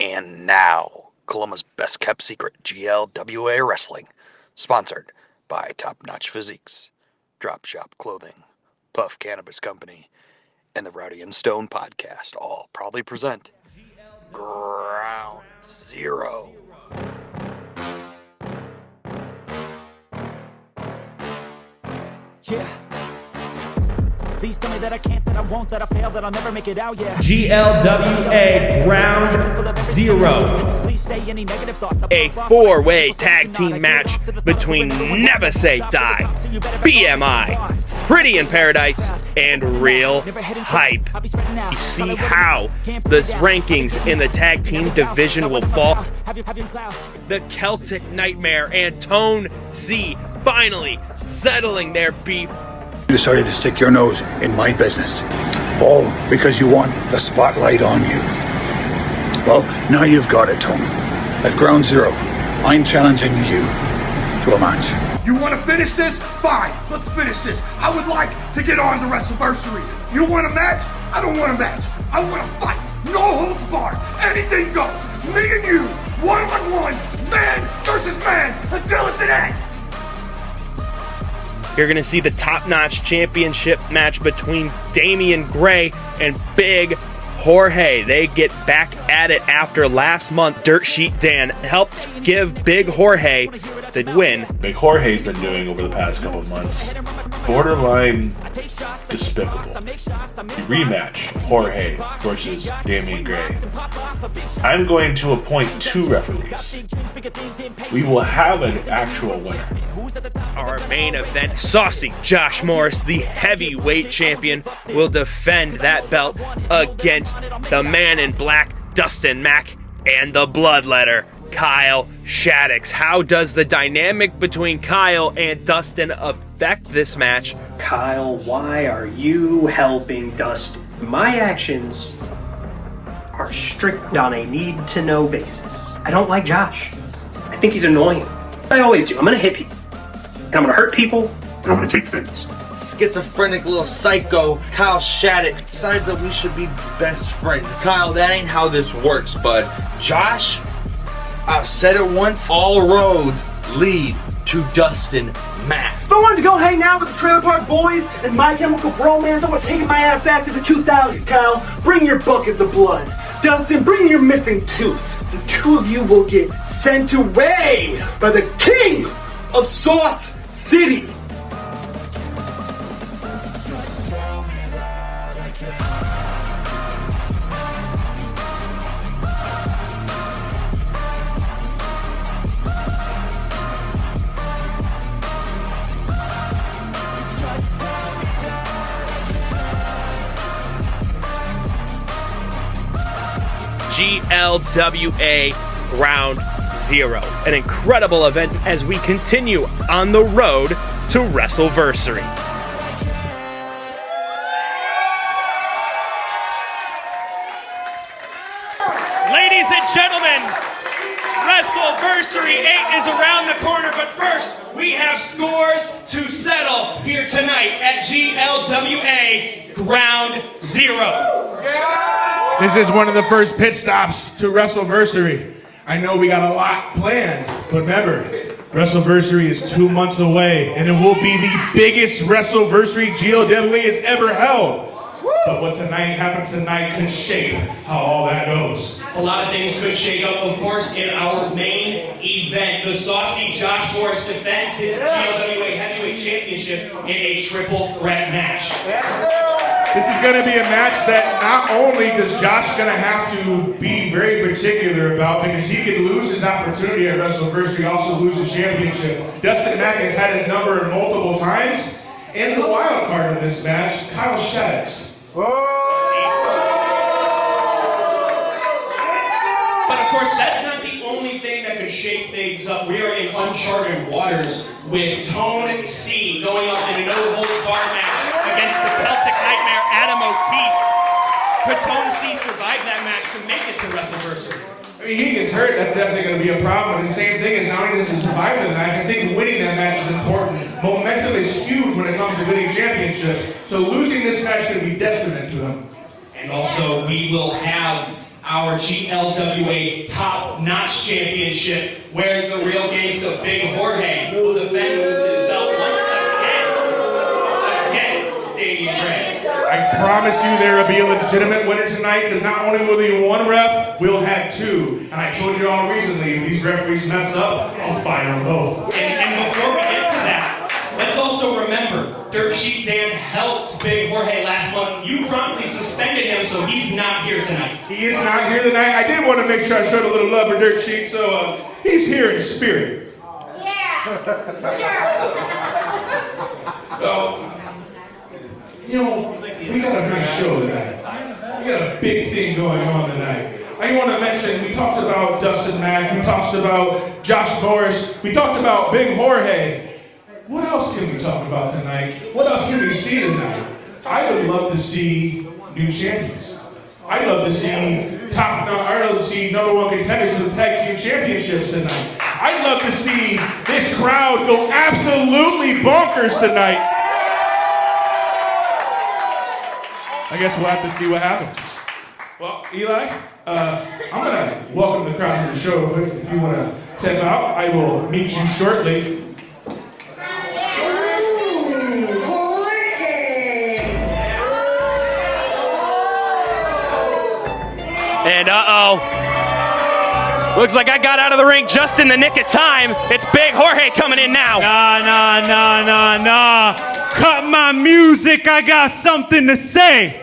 And now, Columba's best kept secret, GLWA Wrestling, sponsored by Top Notch Physiques, Drop Shop Clothing, Puff Cannabis Company, and the Rowdy and Stone Podcast, all proudly present Ground Zero. Yeah. Please tell me that I can't, that I won't, that I fail, that I'll never make it out, yeah. GLWA Ground Zero. A four-way tag team match between Never Say Die, BMI, Pretty in Paradise, and Real Hype. You see how the rankings in the tag team division will fall. The Celtic Nightmare and Tone Z finally settling their beef. You decided to stick your nose in my business, all because you want the spotlight on you. Well, now you've got it, Tony. At Ground Zero, I'm challenging you to a match. You want to finish this? Fine, let's finish this. I would like to get on the Wrestleversary. You want a match? I don't want a match. I want to fight. No holds barred. Anything goes. Me and you, one-on-one, man versus man, until it's an end. You're going to see the top-notch championship match between Damian Gray and Big Jorge. They get back at it after last month. Dirt Sheet Dan helped give Big Jorge the win. Big Jorge's been doing over the past couple of months, borderline despicable. Rematch Jorge versus Damian Gray. I'm going to appoint 2 referees. We will have an actual winner. Our main event, saucy Josh Morris, the heavyweight champion, will defend that belt against the man in black, Dustin Mack, and the bloodletter, Kyle Shaddix. How does the dynamic between Kyle and Dustin affect this match? Kyle, why are you helping Dustin? My actions are strict on a need-to-know basis. I don't like Josh. I think he's annoying. I always do. I'm gonna hit people. And I'm gonna hurt people. And I'm gonna take things. Schizophrenic little psycho Kyle Shaddix decides that we should be best friends. Kyle, that ain't how this works, bud. Josh, I've said it once, all roads lead to Dustin Mack. If I wanted to go hang out with the Trailer Park Boys and My Chemical Bromance, I would have taken my ass back to the 2000s, Kyle. Bring your buckets of blood. Dustin, bring your missing tooth. The two of you will get sent away by the king of Sauce City. GLWA Ground Zero. An incredible event as we continue on the road to Wrestleversary. Ladies and gentlemen, Wrestleversary 8 is around the corner, but first we have scores to settle here tonight at GLWA Ground Zero. This is one of the first pit stops to Wrestleversary. I know we got a lot planned, but remember, Wrestleversary is 2 months away, and it will be the biggest Wrestleversary GLWA has ever held. But what happens tonight could shape how all that goes. A lot of things could shake up, of course, in our main event. The saucy Josh Morris defends his GLWA Heavyweight Championship in a triple threat match. This is going to be a match that not only does Josh going to have to be very particular about, because he could lose his opportunity at Wrestleversary, also lose his championship. Dustin Mack has had his number multiple times. And the wild card of this match, Kyle Shaddix. But of course, that's not the only thing that could shake things up. We are in uncharted waters with Tone C going up in a no-holds-barred match against the Celtic Nightmare Adam O'Keefe. Could Tone C survive that match to make it to Wrestleversary? I mean, he gets hurt, that's definitely going to be a problem. But the same thing is not only does he survive the match, I think winning that match is important. Momentum is huge when it comes to winning championships. So losing this match could be detriment to him. And also, we will have our GLWA top-notch championship, wearing the real gangsta Big Jorge, who will defend his belt once again against Damian Gray. I promise you there will be a legitimate winner tonight, because not only will there be one ref, we'll have two. And I told you all recently, if these referees mess up, I'll fire them both. And before we get to that, let's also remember, Dirt Sheet Dan helped Big Jorge last month. You promptly suspended him, so he's not here tonight. He is not here tonight. I did want to make sure I showed a little love for Dirt Sheet, so he's here in spirit. So, you know, we got a nice show tonight. We got a big thing going on tonight. I want to mention, we talked about Dustin Mack, we talked about Josh Morris, we talked about Big Jorge. What else can we talk about tonight? What else can we see tonight? I would love to see new champions. I'd love to see I'd love to see number one contenders for the tag team championships tonight. I'd love to see this crowd go absolutely bonkers tonight. I guess we'll have to see what happens. Well, Eli, I'm gonna welcome the crowd to the show. If you wanna step out, I will meet you shortly. And looks like I got out of the ring just in the nick of time. It's Big Jorge coming in now. Nah. Cut my music, I got something to say.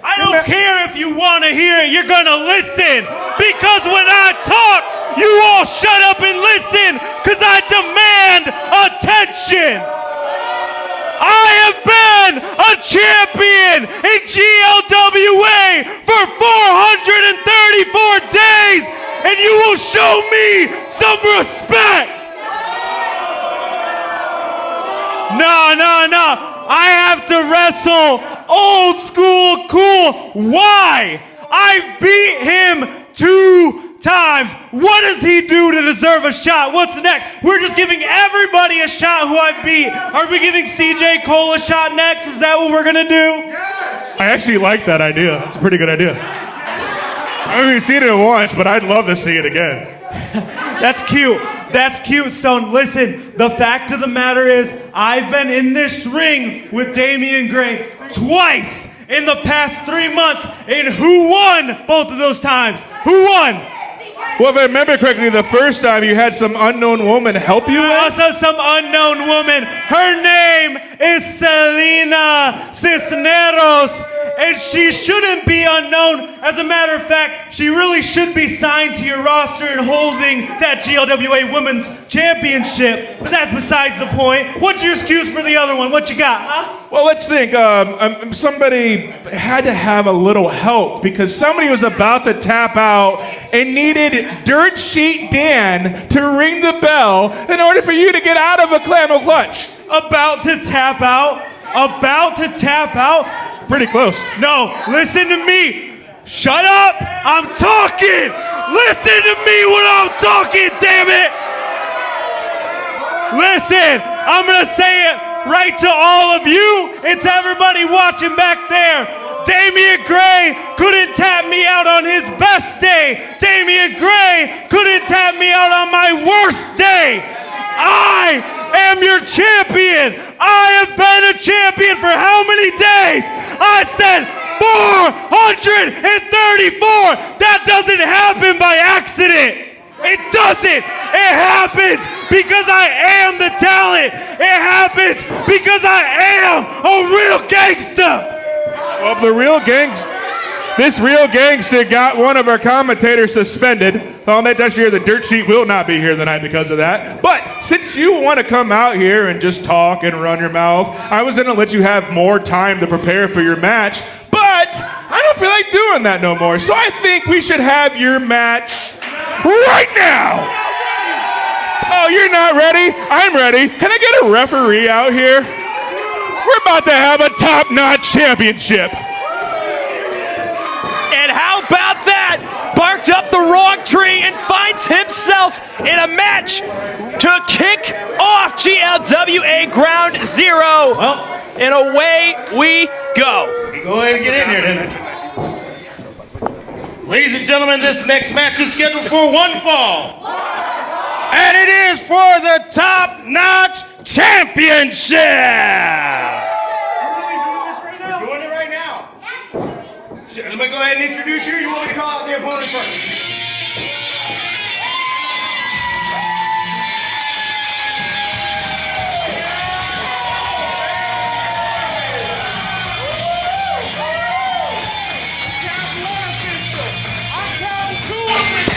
I don't care if you want to hear it, you're gonna listen. Because when I talk, you all shut up and listen, because I demand attention. I have been a champion in GLWA for 434 days, and you will show me some respect. No. I have to wrestle old school cool. Why? I've beat him 2 times. What does he do to deserve a shot? What's next? We're just giving everybody a shot who I beat. Are we giving CJ Cole a shot next? Is that what we're gonna do? I actually like that idea. It's a pretty good idea. I mean, we've seen it once, but I'd love to see it again. That's cute. That's cute, Stone. Listen, the fact of the matter is, I've been in this ring with Damian Gray twice in the past 3 months, and who won both of those times? Who won? Well, if I remember correctly, the first time you had some unknown woman help you out? Also some unknown woman. Her name is Selena Cisneros, and she shouldn't be unknown. As a matter of fact, she really should be signed to your roster and holding that GLWA Women's Championship. But that's besides the point. What's your excuse for the other one? What you got, huh? Well, let's think. Somebody had to have a little help because somebody was about to tap out and needed Dirt Sheet Dan to ring the bell in order for you to get out of a clamor clutch. About to tap out? About to tap out? Pretty close. No, listen to me. Shut up. I'm talking. Listen to me when I'm talking, damn it. Listen, I'm going to say it right to all of you. It's everybody watching back there. Damian Gray couldn't tap me out on his best day. Damian Gray couldn't tap me out on my worst day. I am your champion. I have been a champion for how many days? I said 434. That doesn't happen by accident. It doesn't. It happens because I am the talent. It happens because I am a real gangster. Well, this real gangster got one of our commentators suspended. Well, that does hear the Dirt Sheet will not be here tonight because of that. But since you want to come out here and just talk and run your mouth, I was going to let you have more time to prepare for your match. But I don't feel like doing that no more. So I think we should have your match right now. Oh, you're not ready? I'm ready. Can I get a referee out here? We're about to have a top-notch championship. And how about that? Barked up the wrong tree and finds himself in a match to kick off GLWA Ground Zero. Well, and away we go. Go ahead and get in here then. Ladies and gentlemen, this next match is scheduled for one fall. And it is for the Top Notch Championship. We're doing it right now. Let me go ahead and introduce you. You want me to call out the opponent first?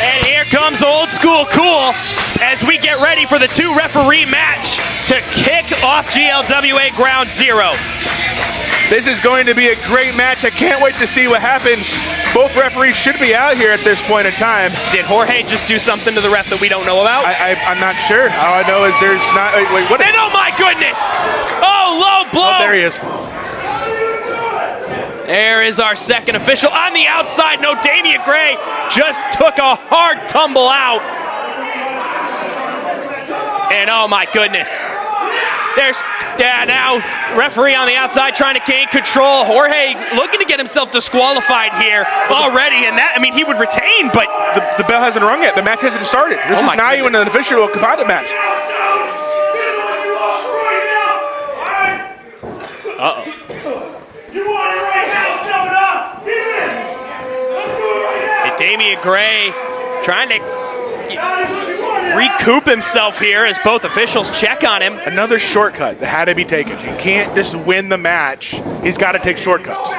And here comes Old School Cool as we get ready for the 2-referee match to kick off GLWA Ground Zero. This is going to be a great match. I can't wait to see what happens. Both referees should be out here at this point in time. Did Jorge just do something to the ref that we don't know about? I'm not sure. All I know is there's not. Wait, what? And oh my goodness! Oh, low blow! Oh, there he is. There is our second official on the outside. No, Damian Gray just took a hard tumble out. And oh my goodness. There's now referee on the outside trying to gain control. Jorge looking to get himself disqualified here already. And that, I mean, he would retain, but the bell hasn't rung yet. The match hasn't started. This is not even an official combatant match. Uh-oh. Damian Gray trying to recoup himself here as both officials check on him. Another shortcut that had to be taken. He can't just win the match. He's got to take shortcuts.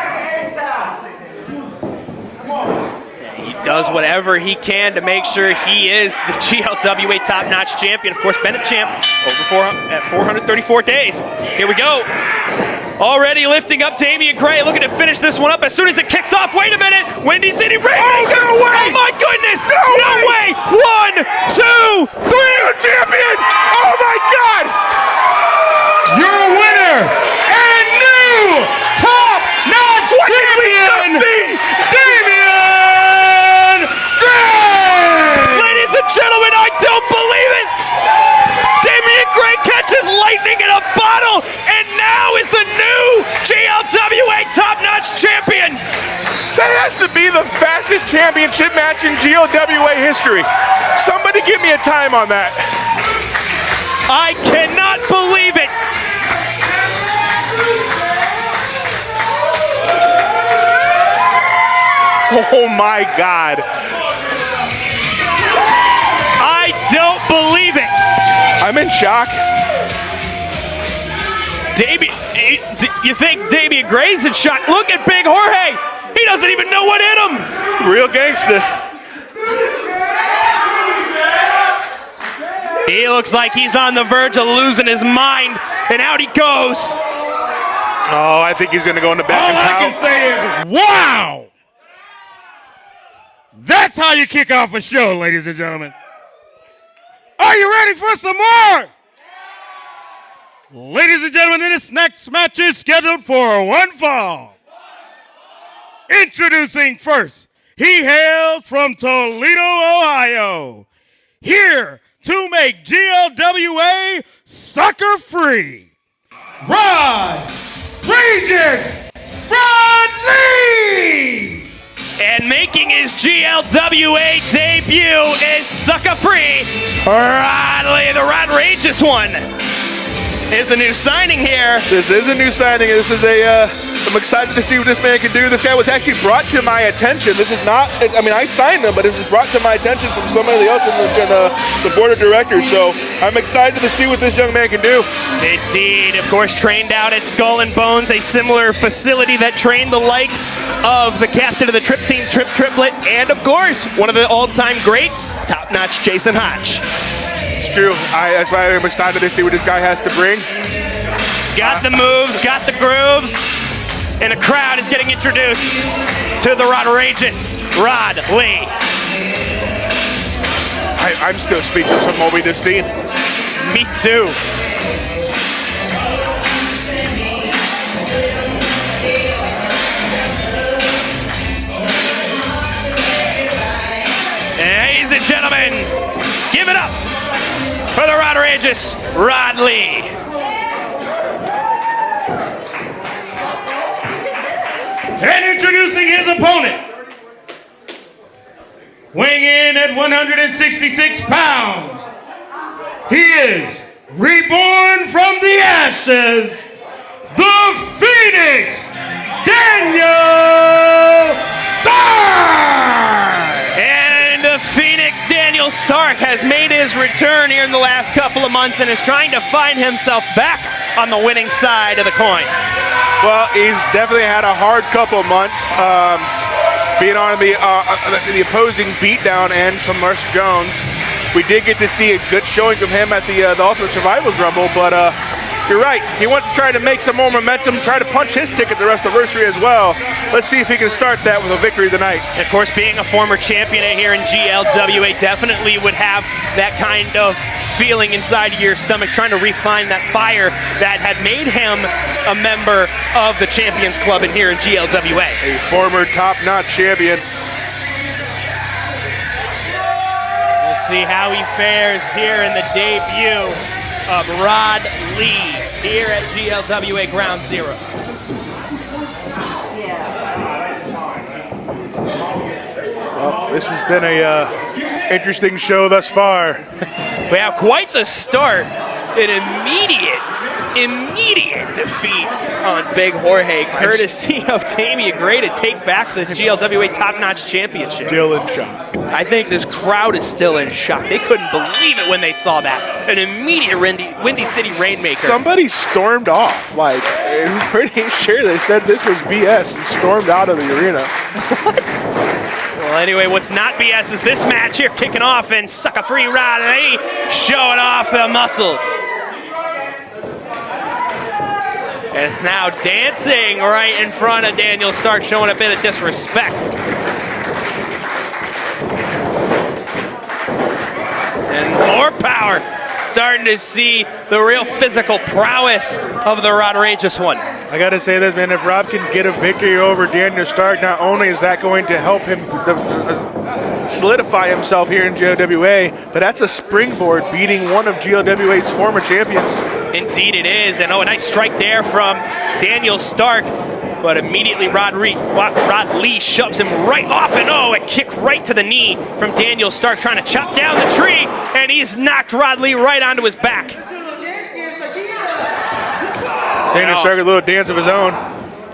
He does whatever he can to make sure he is the GLWA top-notch champion. Of course, Bennett champ at 434 days. Here we go. Already lifting up Damian Gray, looking to finish this one up as soon as it kicks off. Wait a minute, Windy City Rainmaker! Oh, no way! Oh my goodness! No way! 1, 2, 3! You're champion! Oh my God! Your winner and new top-notch champion, Damian Gray! Ladies and gentlemen, I don't believe it! Damian Gray catches lightning in a bottle and now is the new GLWA top-notch champion! That has to be the fastest championship match in GLWA history. Somebody give me a time on that. I cannot believe it! Oh my God. I don't believe it! I'm in shock. You think Damian Gray's in shock? Look at Big Jorge! He doesn't even know what hit him! Real gangster. He looks like he's on the verge of losing his mind, and out he goes! Oh, I think he's going to go in the back and pout. All I can say is, wow! That's how you kick off a show, ladies and gentlemen. Are you ready for some more? Ladies and gentlemen, this next match is scheduled for one fall. Introducing first, he hails from Toledo, Ohio. Here to make GLWA sucker free. Rod Lee! And making his GLWA debut is sucker free, Rod Lee, the Rodrageous one. Is a new signing here. This is a new signing. This is I'm excited to see what this man can do. This guy was actually brought to my attention. This is not, I mean, I signed him, but it was brought to my attention from somebody else in the board of directors. So I'm excited to see what this young man can do. Indeed, of course, trained out at Skull and Bones, a similar facility that trained the likes of the captain of the Trip Team, Triplet, and of course, one of the all-time greats, top-notch Jason Hotch. It's true. That's why I'm excited to see what this guy has to bring. Got the moves, got the grooves, and a crowd is getting introduced to the Rodrageous Rod Lee. I'm still speechless from what we just seen. Me too. Ladies and gentlemen, give it up for the Rodrageous Rod Lee. And introducing his opponent, weighing in at 166 pounds, he is reborn from the ashes, the Phoenix, Daniel Stark! And the Phoenix Daniel Stark has made his return here in the last couple of months and is trying to find himself back on the winning side of the coin. Well, he's definitely had a hard couple of months, being on the opposing beatdown end from Russ Jones. We did get to see a good showing from him at the Ultimate Survivors Rumble, but you're right. He wants to try to make some more momentum, try to punch his ticket to WrestleVersary as well. Let's see if he can start that with a victory tonight. Of course, being a former champion here in GLWA definitely would have that kind of feeling inside your stomach, trying to refine that fire that had made him a member of the Champions Club in here in GLWA. A former top-notch champion. We'll see how he fares here in the debut of Rod Lee here at GLWA Ground Zero. Well, this has been a interesting show thus far. We have quite the start. An immediate defeat on Big Jorge, courtesy of Damian Gray to take back the GLWA Top Notch Championship. Still in shock. I think this crowd is still in shock. They couldn't believe it when they saw that. An immediate Windy City Rainmaker. Somebody stormed off. Like, I'm pretty sure they said this was BS and stormed out of the arena. What? Well, anyway, what's not BS is this match here kicking off, and Sucker Free Rod Lee showing off the muscles. And now dancing right in front of Daniel Stark, showing a bit of disrespect. And more power. Starting to see the real physical prowess of the Rodrageous one. I gotta say this, man, if Rob can get a victory over Daniel Stark, not only is that going to help him solidify himself here in GLWA, but that's a springboard beating one of GLWA's former champions. Indeed it is, and a nice strike there from Daniel Stark, but immediately Rod Lee shoves him right off, and a kick right to the knee from Daniel Stark, trying to chop down the tree, and he's knocked Rod Lee right onto his back. Daniel Stark, a little dance of his own.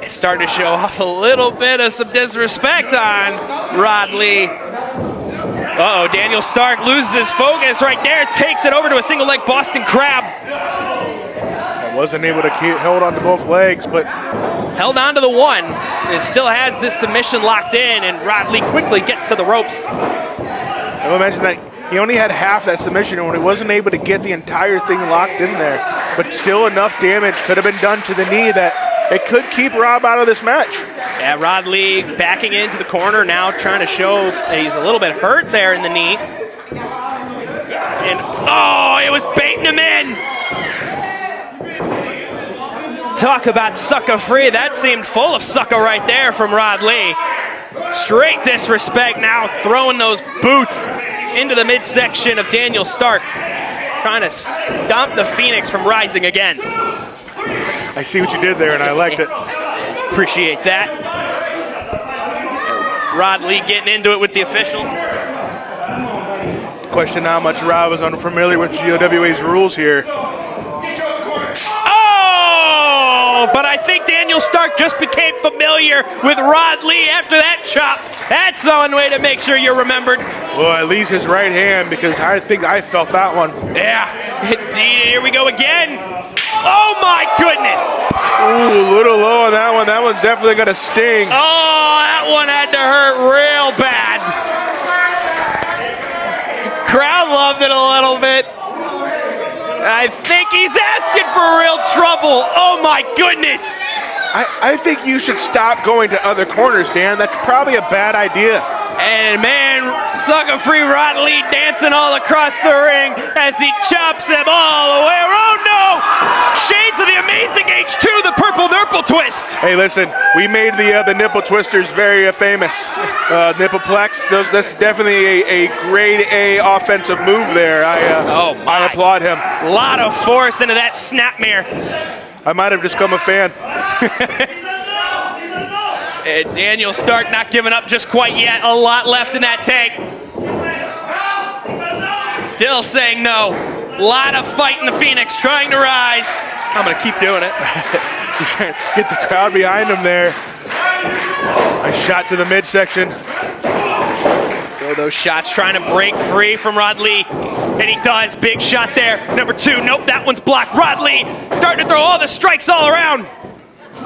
It's starting to show off a little bit of some disrespect on Rod Lee. Uh-oh, Daniel Stark loses his focus right there, takes it over to a single leg Boston Crab. I wasn't able to keep held onto both legs, but held on to the one. It still has this submission locked in, and Rod Lee quickly gets to the ropes. I will mention that he only had half that submission, and he wasn't able to get the entire thing locked in there. But still enough damage could have been done to the knee that it could keep Rob out of this match. Yeah, Rod Lee backing into the corner now, trying to show that he's a little bit hurt there in the knee. And, it was baiting him in! Talk about sucker free. That seemed full of sucker right there from Rod Lee. Straight disrespect now, throwing those boots into the midsection of Daniel Stark. Trying to stop the Phoenix from rising again. I see what you did there, and I liked it. Appreciate that. Rod Lee getting into it with the official. Question how much Rob is unfamiliar with GLWA's rules here. But I think Daniel Stark just became familiar with Rod Lee after that chop. That's one way to make sure you're remembered. Well, at least his right hand, because I think I felt that one. Yeah, indeed. Here we go again. Oh, my goodness. Ooh, a little low on that one. That one's definitely going to sting. Oh, that one had to hurt real bad. Crowd loved it a little bit. I think he's asking for real trouble. Oh, my goodness. I think you should stop going to other corners, Dan. That's probably a bad idea. And man, Sucker Free Rod Lee dancing all across the ring as he chops him all the way. Oh no! Shades of the amazing H2, the purple nipple twist. Hey, listen, we made the nipple twisters very famous. Nippleplex, that's definitely a grade A offensive move there. I applaud him. A lot of force into that snapmare. I might have just become a fan. And Daniel Stark not giving up just quite yet. A lot left in that tank. Still saying no. A lot of fight in the Phoenix, trying to rise. I'm going to keep doing it. Just trying to get the crowd behind him there. Nice shot to the midsection. Throw those shots, trying to break free from Rod Lee. And he does. Big shot there. Number 2. Nope, that one's blocked. Rod Lee starting to throw all the strikes all around.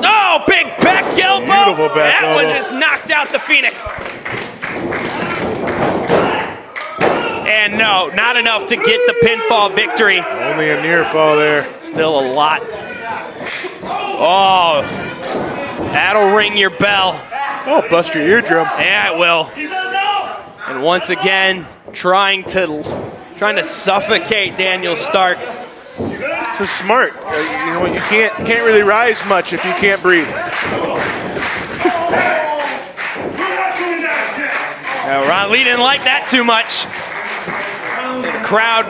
Oh, big back elbow. Beautiful back that one elbow. just knocked out the Phoenix. And no, not enough to get the pinfall victory. Only a near fall there. Still a lot. Oh, that'll ring your bell. Oh, bust your eardrum. Yeah, it will. And once again, trying to suffocate Daniel Stark. This is smart. You know, you can't really rise much if you can't breathe. Now, Ron Lee didn't like that too much. The crowd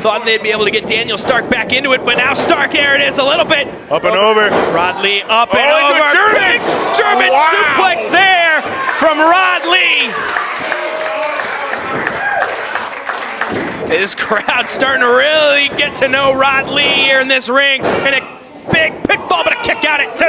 thought they'd be able to get Daniel Stark back into it, but now Stark, there it is, a little bit. Up and over. Rod Lee up and into a over. German. Big German suplex there from Rod Lee. This crowd starting to really get to know Rod Lee here in this ring. And a big pitfall, but a kick out at 2.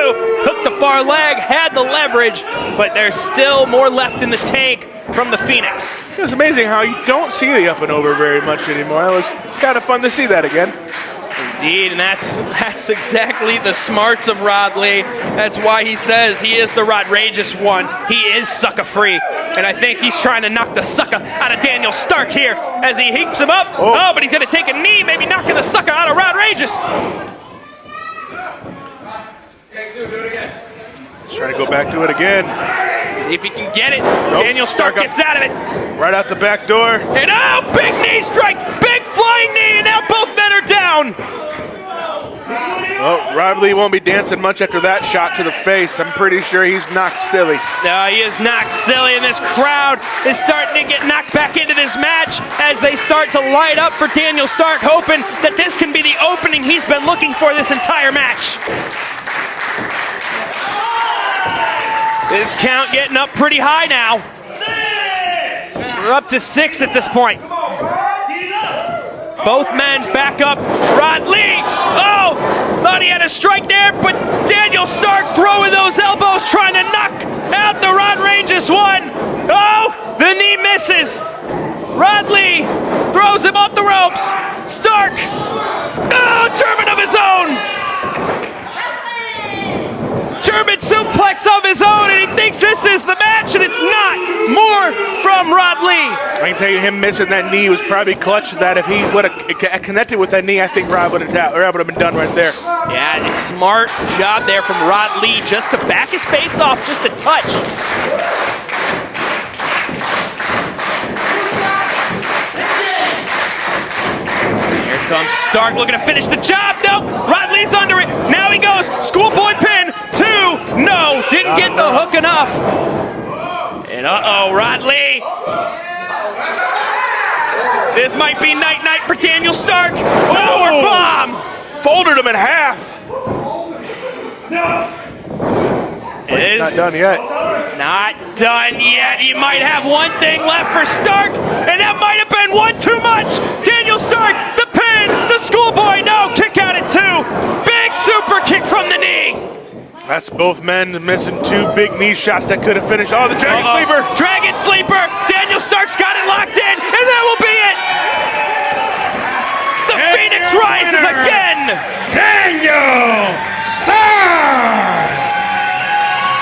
Hooked the far leg, had the leverage, but there's still more left in the tank from the Phoenix. It's amazing how you don't see the up and over very much anymore. It's kind of fun to see that again. Indeed, and that's exactly the smarts of Rod Lee. That's why he says he is the Rodrageous one. He is sucker free, and I think he's trying to knock the sucker out of Daniel Stark here as he heaps him up. Oh, but he's gonna take a knee, maybe knocking the sucker out of Rodrageous. Let's try to go back to it again. See if he can get it. Daniel Stark gets out of it. Right out the back door. And oh, big knee strike, big flying knee, and now both men are down. Well, Rod Lee won't be dancing much after that shot to the face. I'm pretty sure he's knocked silly. No, he is knocked silly, and this crowd is starting to get knocked back into this match as they start to light up for Daniel Stark, hoping that this can be the opening he's been looking for this entire match. This count getting up pretty high now. We're up to 6 at this point. Both men back up. Rod Lee, oh, thought he had a strike there, but Daniel Stark throwing those elbows, trying to knock out the Rodrageous one. Oh, the knee misses. Rod Lee throws him off the ropes. Stark, oh, German of his own. German suplex of his own, and he thinks this is the match, and it's not. More from Rod Lee. I can tell you, him missing that knee was probably clutch. That if he would have connected with that knee, I think Rod would have been done right there. Yeah, it's smart job there from Rod Lee just to back his face off just a touch. Here comes Stark looking to finish the job. No, Rod Lee's under it. Now he goes. Schoolboy pin. 2. No, didn't get the hook enough. And uh-oh, Rod Lee. This might be night-night for Daniel Stark. Power bomb. Folded him in half. Not done yet. Not done yet. He might have one thing left for Stark, and that might have been one too much. Daniel Stark, the pin, the schoolboy, no, kick out at 2. Big super kick from the knee. That's both men missing 2 big knee shots that could have finished. Oh, the Dragon Sleeper. Dragon Sleeper. Daniel Stark's got it locked in, and that will be it. The Phoenix rises again. Daniel Stark.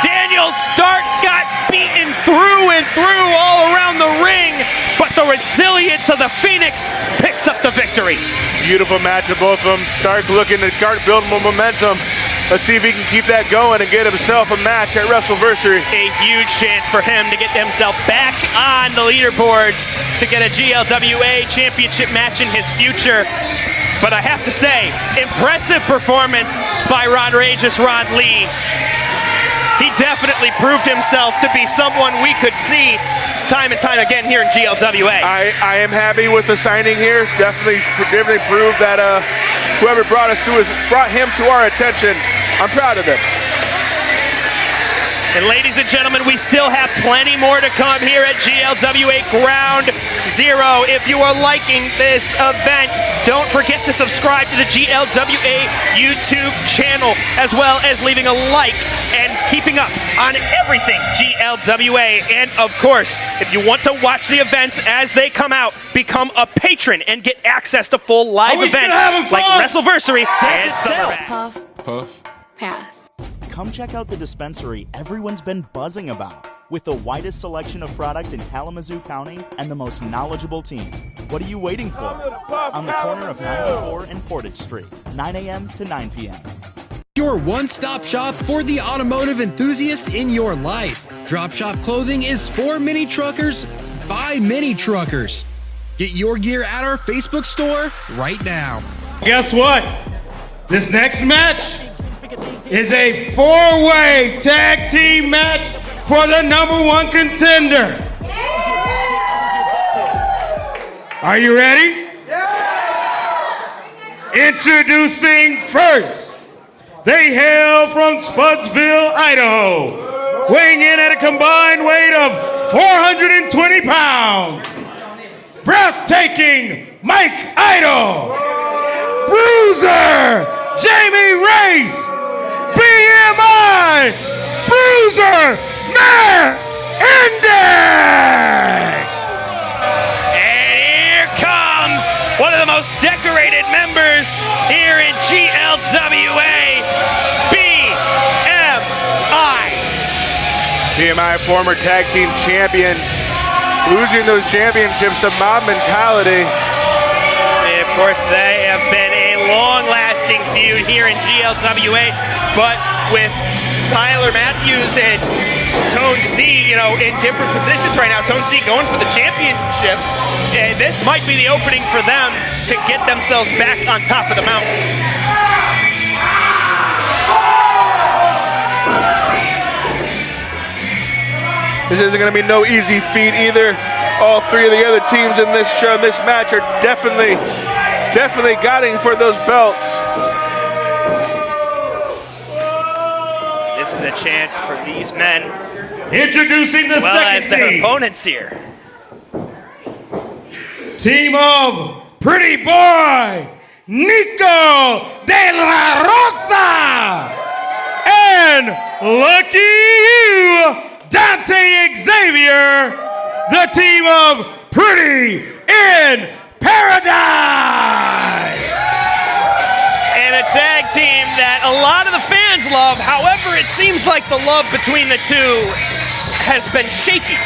Daniel Stark got beaten through and through all around the ring, but the resilience of the Phoenix picks up the victory. Beautiful match of both of them. Stark looking to start building more momentum. Let's see if he can keep that going and get himself a match at WrestleVersary. A huge chance for him to get himself back on the leaderboards to get a GLWA championship match in his future. But I have to say, impressive performance by Rodrageous Rod Lee. He definitely proved himself to be someone we could see time and time again here in GLWA. I am happy with the signing here. Definitely proved that whoever brought him to our attention, I'm proud of them. And ladies and gentlemen, we still have plenty more to come here at GLWA Ground Zero. If you are liking this event, don't forget to subscribe to the GLWA YouTube channel, as well as leaving a like and keeping up on everything GLWA. And of course, if you want to watch the events as they come out, become a patron and get access to full live events like WrestleVersary and Summer. Puff. Pass. Come check out the dispensary everyone's been buzzing about, with the widest selection of product in Kalamazoo County and the most knowledgeable team. What are you waiting for? On the corner of 94 and Portage Street, 9 a.m. to 9 p.m. Your one-stop shop for the automotive enthusiast in your life. Drop Shop Clothing is for mini truckers by mini truckers. Get your gear at our Facebook store right now. Guess what? This next match is a four-way tag team match for the #1 contender. Are you ready? Introducing first, they hail from Spudsville, Idaho, weighing in at a combined weight of 420 pounds. Breathtaking Mike Idol, Bruiser Jamie Race, BMI Bruiser Mass Index. And here comes one of the most decorated members here in GLWA, BMI. BMI former tag team champions, losing those championships to Mob Mentality. And of course, they have been a long-lasting feud here in GLWA, but with Tyler Matthews and Tone C, in different positions right now. Tone C going for the championship, and this might be the opening for them to get themselves back on top of the mountain. This isn't going to be no easy feat either. All three of the other teams in this show, this match, are definitely guiding for those belts. This is a chance for these men, Introducing the as well second as their team. opponents here. Team of Pretty Boy, Nico De La Rosa, and Lucky You, Dante Xavier, the team of Pretty in Paradise. And a tag team that a lot of the fans love. However, it seems like the love between the two has been shaky.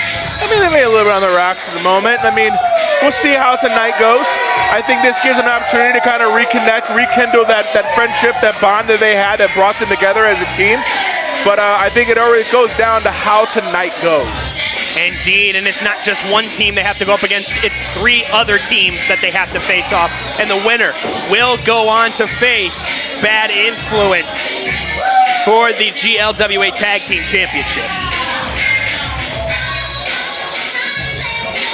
I mean, they may be a little bit on the rocks at the moment. I mean, we'll see how tonight goes. I think this gives them an opportunity to kind of reconnect, rekindle that friendship, that bond that they had that brought them together as a team. But I think it already goes down to how tonight goes. Indeed, and it's not just one team they have to go up against, it's three other teams that they have to face off, and the winner will go on to face Bad Influence for the GLWA Tag Team Championships.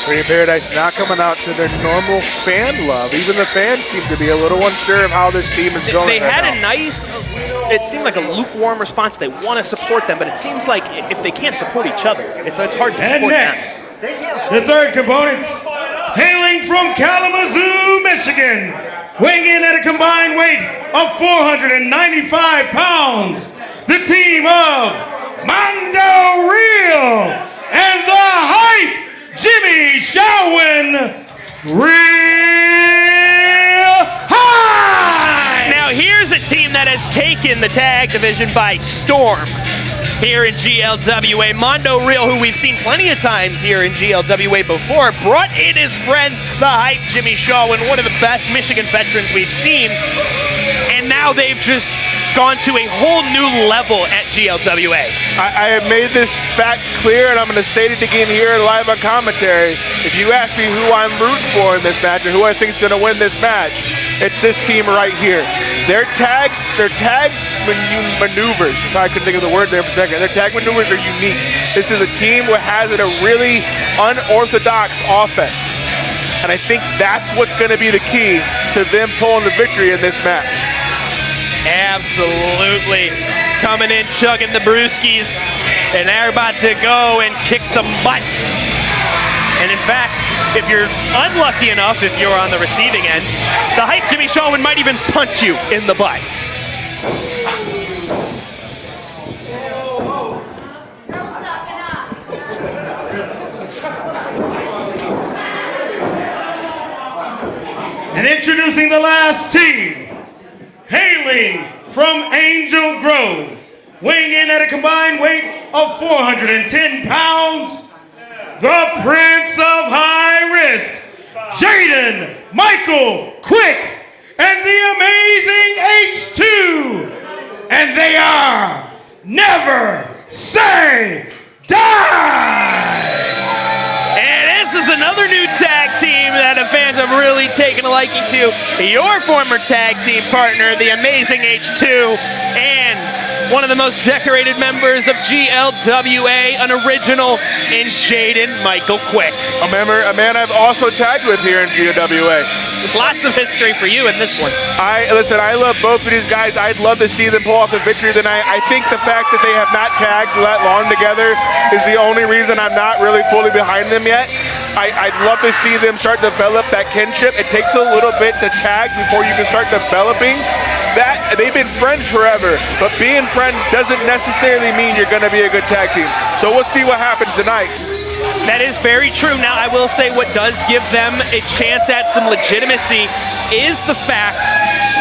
Pretty Paradise not coming out to their normal fan love. Even the fans seem to be a little unsure of how this team is going. They had a nice, it seemed like a lukewarm response. They want to support them, but it seems like if they can't support each other, it's hard to support And next, the third component, hailing from Kalamazoo, Michigan, weighing in at a combined weight of 495 pounds, the team of Mondo Real and the Hype, Jimmy Showin, Real High! Now here's a team that has taken the tag division by storm here in GLWA. Mondo Real, who we've seen plenty of times here in GLWA before, brought in his friend, the Hype Jimmy Showin, one of the best Michigan veterans we've seen. And now they've just gone to a whole new level at GLWA. I have made this fact clear, and I'm going to state it again here live on commentary. If you ask me who I'm rooting for in this match or who I think is going to win this match, it's this team right here. Their tag maneuvers, if I could think of the word there for a second, their tag maneuvers are unique. This is a team that has a really unorthodox offense. And I think that's what's going to be the key to them pulling the victory in this match. Absolutely. Coming in, chugging the brewskis. and they're about to go and kick some butt. And in fact, if you're unlucky enough, if you're on the receiving end, the hype Jimmy Shawman might even punch you in the butt. And introducing the last team, hailing from Angel Grove, weighing in at a combined weight of 410 pounds, the Prince of High Risk, Jaden Michael Quick, and the amazing H2. And they are Never Say Die! And this is another new tag team that the fans have really taken a liking to. Your former tag team partner, the amazing H2, and one of the most decorated members of GLWA, an original in Jaden Michael Quick. A man I've also tagged with here in GLWA. Lots of history for you in this one. I love both of these guys. I'd love to see them pull off a victory tonight. I think the fact that they have not tagged that long together is the only reason I'm not really fully behind them yet. I'd love to see them start to develop that kinship. It takes a little bit to tag before you can start developing that. They've been friends forever, but being friends doesn't necessarily mean you're going to be a good tag team. So we'll see what happens tonight. That is very true. Now, I will say what does give them a chance at some legitimacy is the fact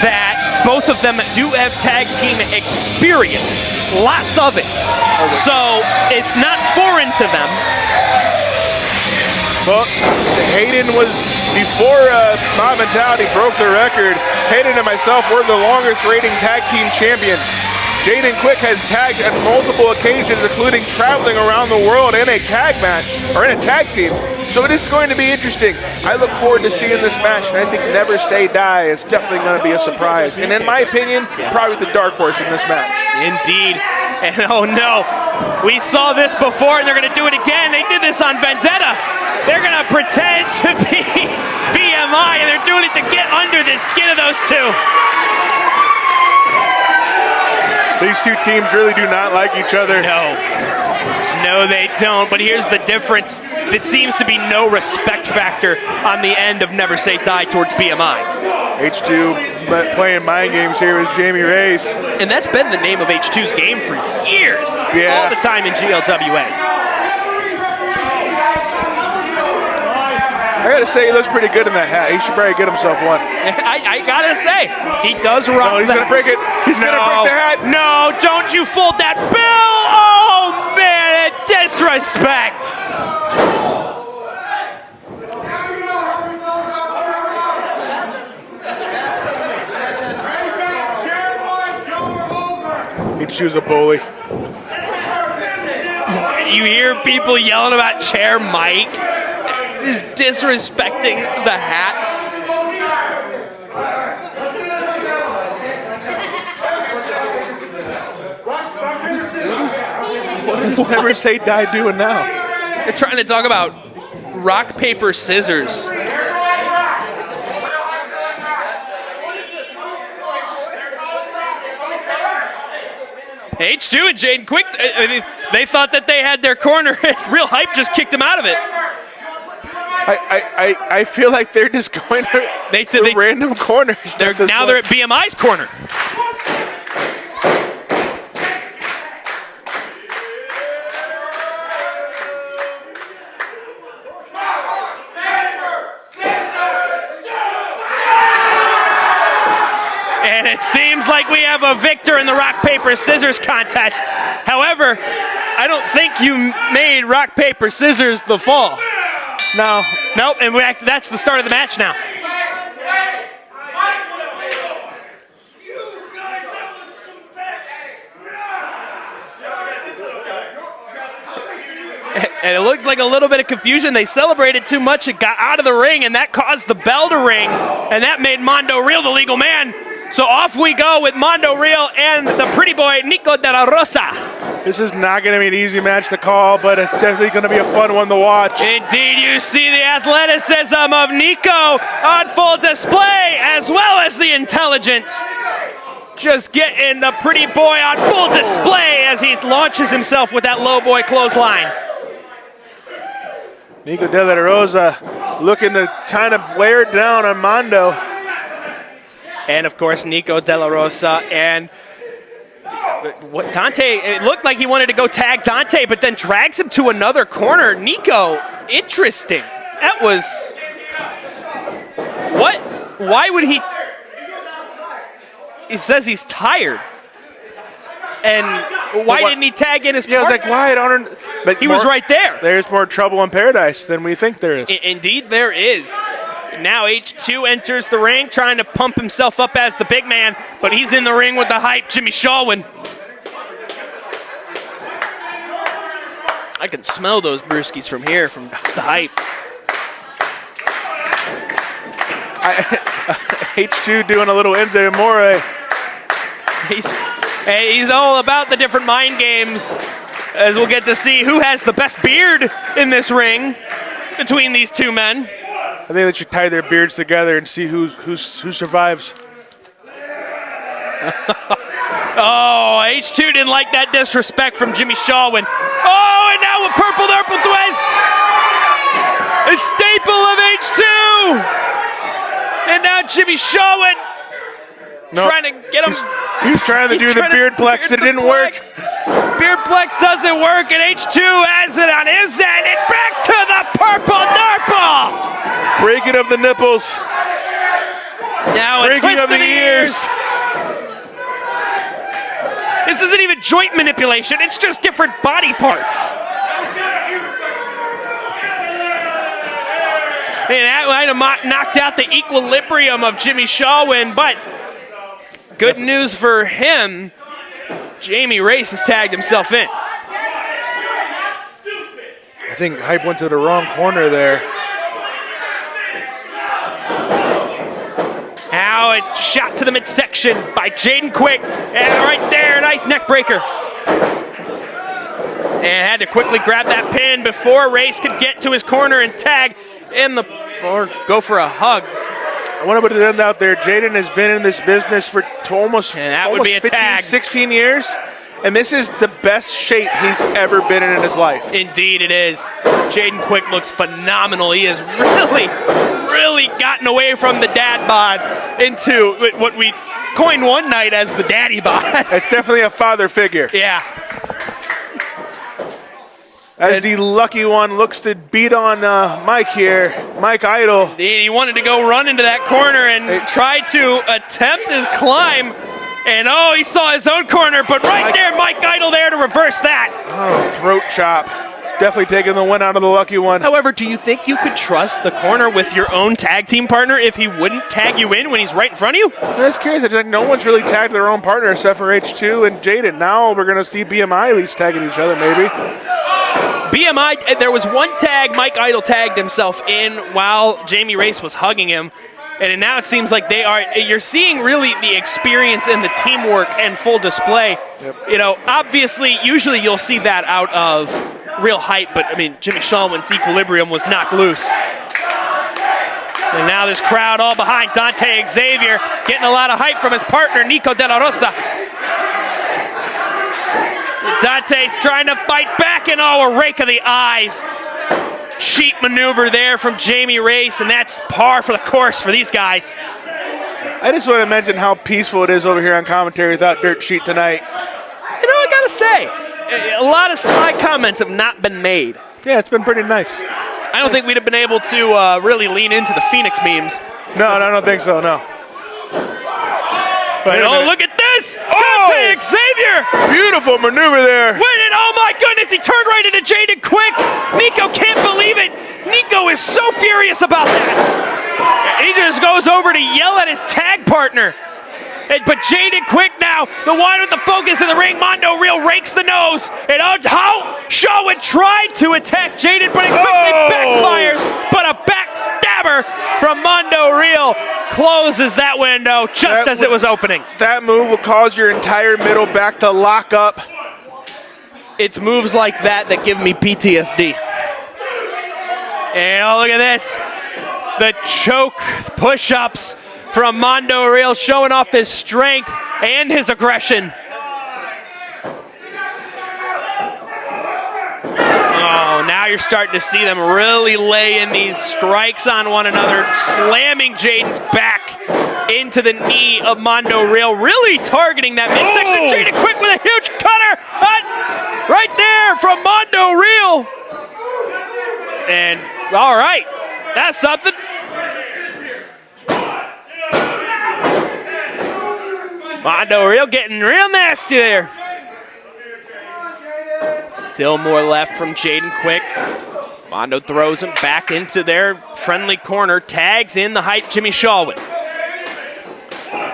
that both of them do have tag team experience. Lots of it. So it's not foreign to them. Well, Hayden was, before Mob Mentality broke the record, Hayden and myself were the longest rating tag team champions. Jaden Quick has tagged on multiple occasions, including traveling around the world in a tag match, or in a tag team. So it is going to be interesting. I look forward to seeing this match, and I think Never Say Die is definitely going to be a surprise. And in my opinion, probably the dark horse in this match. Indeed. And oh no, we saw this before, and they're going to do it again. They did this on Vendetta. They're going to pretend to be BMI, and they're doing it to get under the skin of those two. These two teams really do not like each other. No, they don't. But here's the difference. It seems to be no respect factor on the end of Never Say Die towards BMI. H2 playing mind games here with Jamie Race. And that's been the name of H2's game for years. Yeah. All the time in GLWA. I gotta say, he looks pretty good in that hat. He should probably get himself one. I gotta say, he does rock. No, he's gonna break it. He's gonna break the hat. No, don't you fold that bill! Oh man, disrespect! He'd choose a bully. You hear people yelling about Chair Mike. Is disrespecting the hat. What does Never Say Die doing now? They're trying to talk about rock, paper, scissors. H2 and Jaden Quick, they thought that they had their corner. Real Hype just kicked him out of it. I feel like they're just going to random corners. They're at BMI's corner. And it seems like we have a victor in the rock, paper, scissors contest. However, I don't think you made rock, paper, scissors the fall. No. Nope, and that's the start of the match now. And it looks like a little bit of confusion. They celebrated too much. It got out of the ring, and that caused the bell to ring. And that made Mondo Real the legal man. So off we go with Mondo Real and the pretty boy, Nico de la Rosa. This is not going to be an easy match to call, but it's definitely going to be a fun one to watch. Indeed, you see the athleticism of Nico on full display, as well as the intelligence. just getting the pretty boy on full display as he launches himself with that low boy clothesline. Nico De La Rosa looking to kind of wear it down on Mondo. And of course, Nico De La Rosa and what Dante, it looked like he wanted to go tag Dante, but then drags him to another corner. Nico, interesting. That was, what? Why would he says he's tired. And why didn't he tag in his partner? I was like, why? I don't. But he was right there. There's more trouble in paradise than we think there is. Indeed, there is. Now H2 enters the ring, trying to pump himself up as the big man, but he's in the ring with the hype, Jimmy Shawin. I can smell those brewskis from here, from the hype. H2 doing a little Enzo Amore. He's all about the different mind games, as we'll get to see who has the best beard in this ring between these two men. I think they should tie their beards together and see who survives. Oh, H2 didn't like that disrespect from Jimmy Shawin. Oh, and now with purple twist. A staple of H2. And now Jimmy Shawin trying to get him. He's trying to do the beard plex. It didn't work. Beard plex doesn't work, and H2 has it on his end. And back to the purple nurple. Breaking of the nipples. Now a breaking twist of the ears. This isn't even joint manipulation. It's just different body parts. And that might have knocked out the equilibrium of Jimmy Shawin, but good news for him, Jamie Race has tagged himself in. I think Hype went to the wrong corner there. Now a shot to the midsection by Jaden Quick, and right there, nice neck breaker. And had to quickly grab that pin before Race could get to his corner and tag in the, or go for a hug. I want to put it out there. Jaden has been in this business for almost 15, 16 years, and this is the best shape he's ever been in his life. Indeed it is. Jaden Quick looks phenomenal. He has really gotten away from the dad bod into what we coined one night as the daddy bod. It's definitely a father figure. Yeah. As the lucky one looks to beat on Mike here, Mike Idol. He wanted to go run into that corner and try to attempt his climb. And oh, he saw his own corner, but right there, Mike Idol there to reverse that. Oh, throat chop. Definitely taking the win out of the lucky one. However, do you think you could trust the corner with your own tag team partner if he wouldn't tag you in when he's right in front of you? I'm just curious. I think no one's really tagged their own partner except for H2 and Jaden. Now we're going to see BMI at least tagging each other, maybe. BMI, there was one tag Mike Idol tagged himself in while Jamie Race was hugging him. And now it seems like you're seeing really the experience and the teamwork and full display. Yep. You know, obviously, usually you'll see that out of real hype, but I mean, Jimmy Shawin's equilibrium was knocked loose. And now this crowd all behind Dante Xavier, getting a lot of hype from his partner, Nico De La Rosa. Dante's trying to fight back, and oh, a rake of the eyes. Cheap maneuver there from Jamie Race, and that's par for the course for these guys. I just want to mention how peaceful it is over here on commentary without Dirt Sheet tonight. You know, I gotta say, a lot of sly comments have not been made. Yeah, it's been pretty nice. I don't think we'd have been able to really lean into the Phoenix memes. No, I don't think so, no. But oh, look at this! Dante Xavier! Beautiful maneuver there. Oh my goodness, he turned right into Jaden Quick! Nico can't believe it! Nico is so furious about that! He just goes over to yell at his tag partner. But Jaden Quick now, the one with the focus in the ring, Mondo Real rakes the nose. And how Shawin tried to attack Jaden, but it quickly backfires. But a backstabber from Mondo Real closes that window just as it was opening. That move will cause your entire middle back to lock up. It's moves like that that give me PTSD. And oh, look at this. The choke push-ups from Mondo Real showing off his strength. and his aggression. Oh, now you're starting to see them really lay in these strikes on one another, slamming Jaden's back into the knee of Mondo Real, really targeting that midsection. Oh! Jaden Quick with a huge cutter right there from Mondo Real. And all right, that's something. Mondo Real getting real nasty there. Still more left from Jaden Quick. Mondo throws him back into their friendly corner, tags in the height Jimmy Shawwood.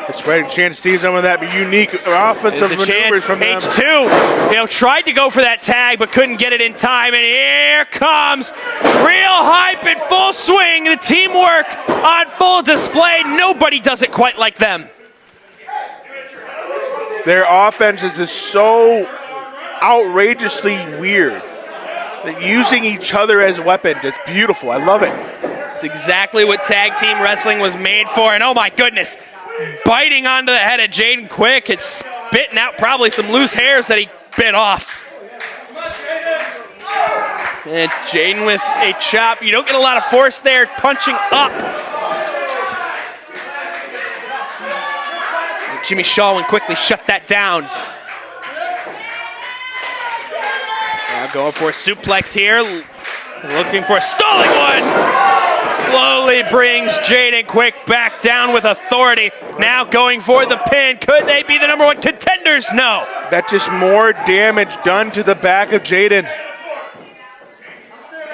It's a chance to see some of that unique offensive maneuvers from them. H2, tried to go for that tag but couldn't get it in time, and here comes Real Hype in full swing. The teamwork on full display. Nobody does it quite like them. Their offense is just so outrageously weird. They're using each other as weapons. It's beautiful. I love it. It's exactly what tag team wrestling was made for, and oh my goodness, biting onto the head of Jaden Quick. It's spitting out probably some loose hairs that he bit off. And Jaden with a chop. You don't get a lot of force there, punching up. And Jimmy Shawwood quickly shut that down. Now going for a suplex here. Looking for a stalling one. Slowly brings Jaden Quick back down with authority. Now going for the pin. Could they be the #1 contenders? No. That's just more damage done to the back of Jaden.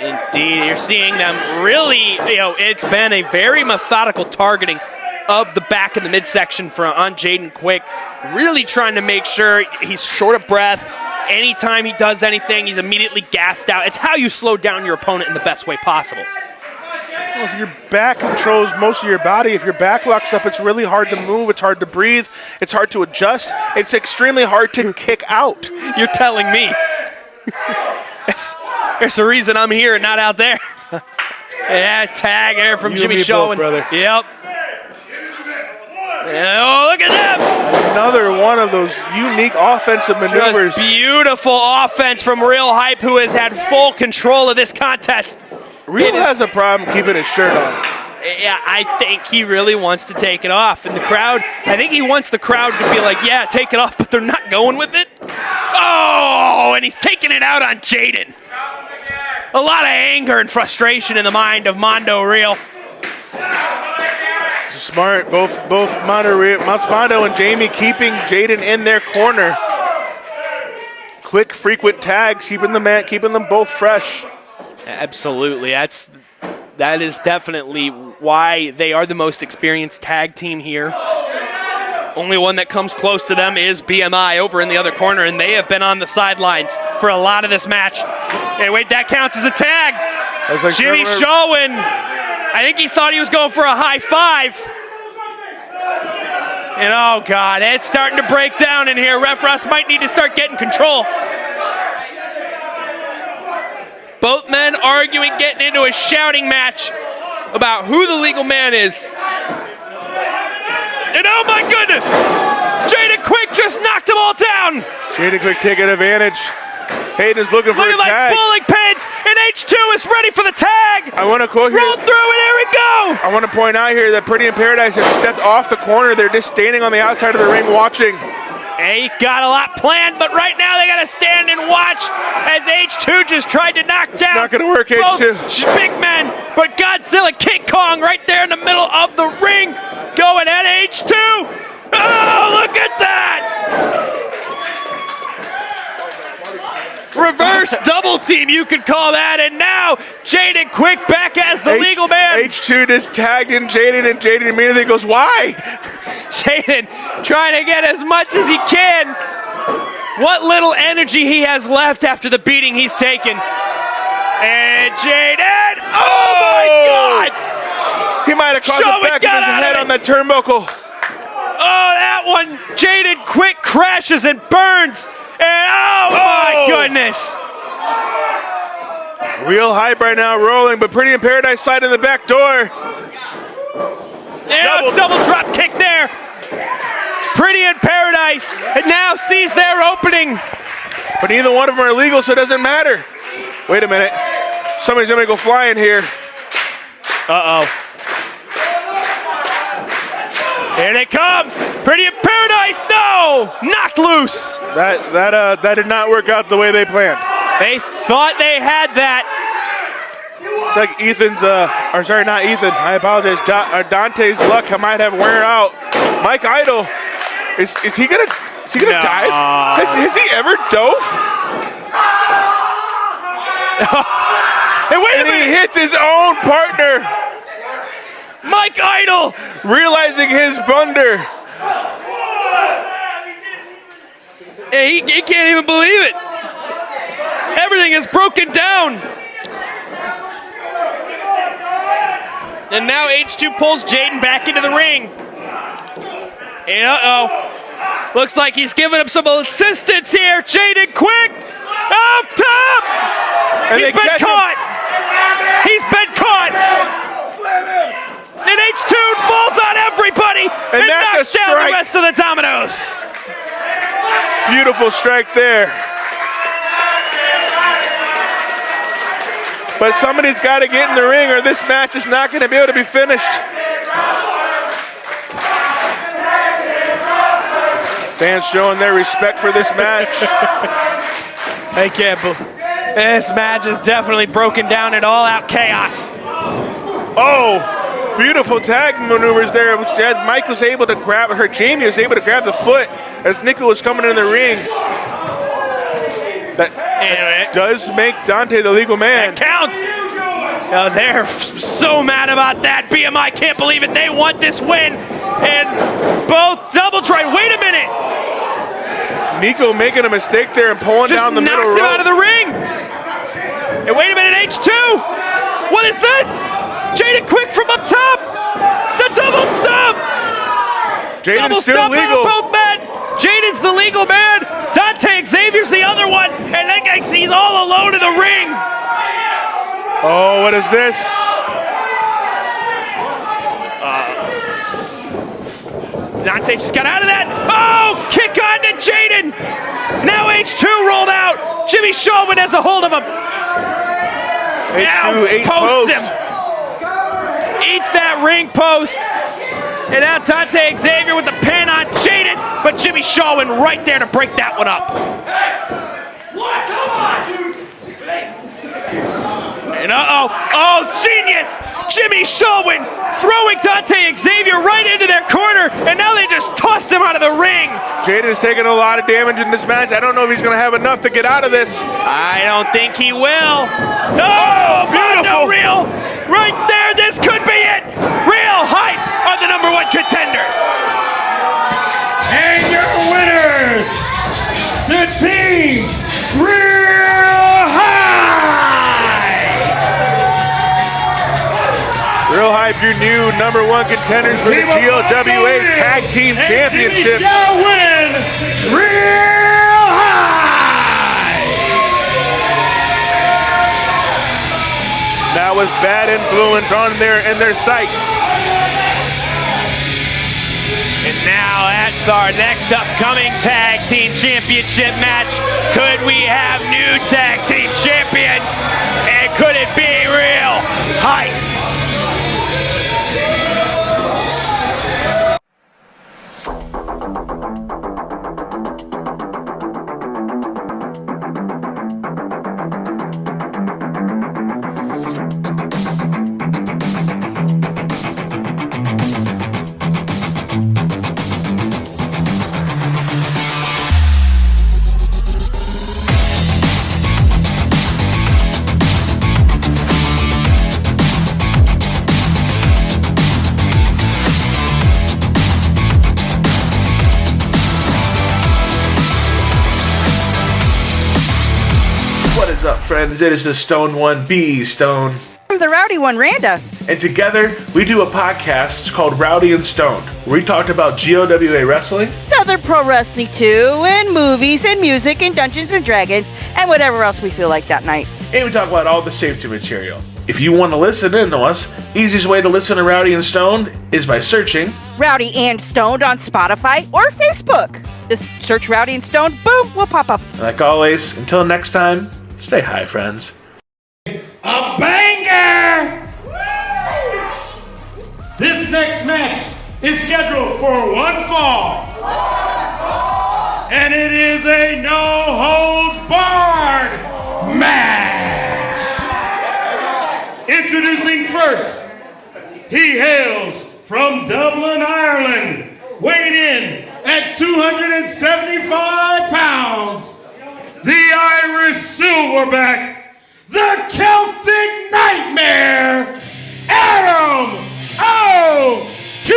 Indeed, you're seeing them really, it's been a very methodical targeting of the back of the midsection on Jaden Quick. Really trying to make sure he's short of breath. Anytime he does anything, he's immediately gassed out. It's how you slow down your opponent in the best way possible. Well, if your back controls most of your body, if your back locks up, it's really hard to move, it's hard to breathe, it's hard to adjust, it's extremely hard to kick out. You're telling me. There's a reason I'm here and not out there. Yeah, tag there from Jimmy Shawwood. Brother. Yep. Oh, look at that! Another one of those unique offensive maneuvers. Just beautiful offense from Real Hype, who has had full control of this contest. Real has a problem keeping his shirt on. Yeah, I think he really wants to take it off. And the crowd, I think he wants the crowd to be like, yeah, take it off, but they're not going with it. Oh, and he's taking it out on Jaden. A lot of anger and frustration in the mind of Mondo Real. Smart, both Mondo and Jamie keeping Jaden in their corner. Quick, frequent tags, keeping them both fresh. Absolutely, that is definitely why they are the most experienced tag team here. Only one that comes close to them is BMI over in the other corner, and they have been on the sidelines for a lot of this match. Hey, wait, that counts as a tag. Like Jimmy Shawwood, I think he thought he was going for a high five. And oh God, it's starting to break down in here. Ref Russ might need to start getting control. Both men arguing, getting into a shouting match about who the legal man is. And oh my goodness, Jaden Quick just knocked them all down. Jaden Quick taking advantage. Hayden's looking for a tag. Like bowling pins, and H2 is ready for the tag. I want to quote here. Roll through, and there we go. I want to point out here that Pretty in Paradise has stepped off the corner. They're just standing on the outside of the ring watching. They got a lot planned, but right now they got to stand and watch as H2 just tried to knock down. It's not going to work, H2. Big men, but Godzilla King Kong right there in the middle of the ring going at H2. Oh, look at that. Reverse double team, you could call that, and now Jaden Quick back as the legal man. H2 just tagged in Jaden, and Jaden immediately goes, why? Jaden trying to get as much as he can. What little energy he has left after the beating he's taken. And Jaden, oh my God! He might have caught the back of his head on that turnbuckle. Oh, that one, Jaden Quick crashes and burns. And oh my goodness! Real Hype right now rolling, but Pretty in Paradise slide in the back door. Yeah, double drop kick there. Pretty in Paradise, and now sees their opening. But neither one of them are illegal, so it doesn't matter. Wait a minute. Somebody's gonna go flying here. Uh-oh. Here they come. Pretty in Paradise, no! Knocked loose. That did not work out the way they planned. They thought they had that. It's like Ethan's, or sorry, not Ethan. I apologize. Dante's luck might have wear out. Mike Idol, is he gonna dive? Has he ever dove? And wait a minute. He hits his own partner. Mike Idol realizing his blunder. He can't even believe it. Everything is broken down. And now H2 pulls Jaden back into the ring. And uh-oh. Looks like he's giving him some assistance here. Jaden quick. Up top. And he's been caught. He's been caught. And H2 falls on everybody and knocks down the rest of the dominoes. Beautiful strike there. But somebody's got to get in the ring or this match is not going to be able to be finished. Fans showing their respect for this match. I can't believe this match is definitely broken down in all-out chaos. Oh, beautiful tag maneuvers there. Mike was able to grab, or Jamie was able to grab the foot as Nico was coming in the ring. That does make Dante the legal man. That counts. Oh, they're so mad about that. BMI can't believe it. They want this win. And both double try. Wait a minute. Nico making a mistake there and pulling down the middle rope. Just knocked him out of the ring. And wait a minute, H2. What is this? Jaden quick from up top. The double stomp. Jaden's still legal. Both men. Jaden's the legal man. Dante Xavier's the other one. And that guy, he's all alone in the ring. Oh, what is this? Dante just got out of that. Oh, kick on to Jaden. Now H2 rolled out. Jimmy Shawman has a hold of him. Now posts him. Eats that ring post. And now Dante Xavier with the pin on Jaden. But Jimmy Shawman right there to break that one up. What? Come on, dude. And oh, genius! Jimmy Shawman throwing Dante Xavier right into their corner, and now they just tossed him out of the ring. Jaden is taking a lot of damage in this match. I don't know if he's going to have enough to get out of this. I don't think he will. Oh, beautiful! Real, right there. This could be it. Real Hype are the #1 contenders. And your winners, the team Real Hype. Real Hype, your new #1 contenders for the GLWA Tag Team Championship. Shall win Real Hype. Now with bad influence on in their sights. And now that's our next upcoming Tag Team Championship match. Could we have new Tag Team Champions? And could it be Real Hype? What's up, friends? It is the Stone 1B Stone. I'm the Rowdy One, Randa. And together, we do a podcast called Rowdy and Stoned, where we talked about GLWA wrestling, Other pro wrestling too, and movies and music and Dungeons and Dragons and whatever else we feel like that night. and we talk about all the safety material. If you want to listen in to us, easiest way to listen to Rowdy and Stoned is by searching Rowdy and Stoned on Spotify or Facebook. Just search Rowdy and Stoned, boom, we'll pop up. Like always, until next time, stay high, friends. A banger! This next match is scheduled for one fall. And it is a no-holds-barred match. Introducing first, he hails from Dublin, Ireland, weighing in at 275 pounds, the Irish Silverback, the Celtic Nightmare, Adam O'Keefe!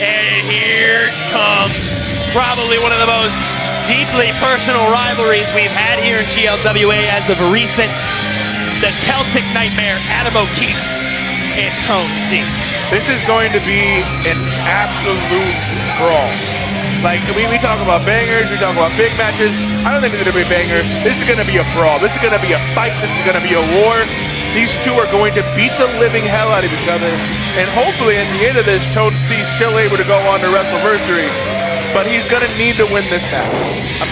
And here comes probably one of the most deeply personal rivalries we've had here in GLWA as of recent. The Celtic Nightmare, Adam O'Keefe, and Tone C. This is going to be an absolute brawl. Like, we talk about bangers, we talk about big matches. I don't think it's going to be a banger. This is going to be a brawl. This is going to be a fight. This is going to be a war. These two are going to beat the living hell out of each other. And hopefully at the end of this, Tone C is still able to go on to WrestleVersary. But he's going to need to win this match.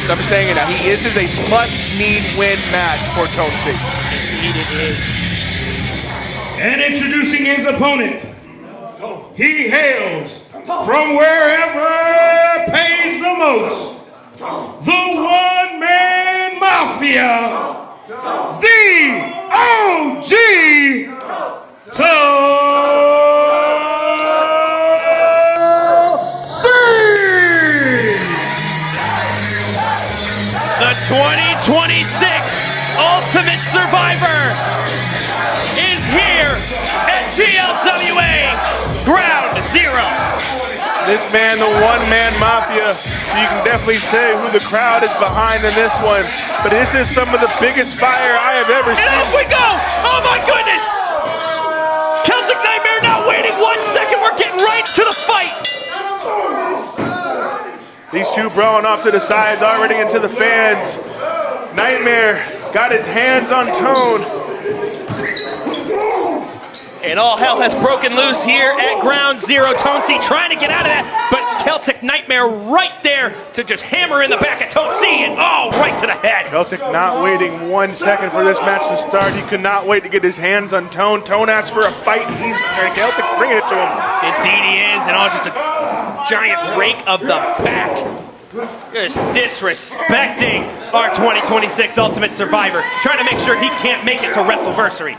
I'm saying it now. This is a must-need win match for Tone C. Indeed it is. And introducing his opponent, he hails from wherever pays the most. The one-man mafia, the OG The 2026 Ultimate Survivor is here at GLWA Ground Zero. This man, the one-man mafia, you can definitely say who the crowd is behind in this one. But this is some of the biggest fire I have ever seen. And off we go! Oh my goodness! Celtic Nightmare not waiting 1 second. We're getting right to the fight. These two brawling off to the sides, already into the fans. Nightmare got his hands on Tone. And all hell has broken loose here at Ground Zero. Tone C trying to get out of that, but Celtic Nightmare right there to just hammer in the back of Tone C and right to the head. Celtic not waiting 1 second for this match to start. He could not wait to get his hands on Tone. Tone asked for a fight, and Celtic bringing it to him. Indeed he is, and just a giant rake of the back. Just disrespecting our 2026 Ultimate Survivor. Trying to make sure he can't make it to WrestleVersary.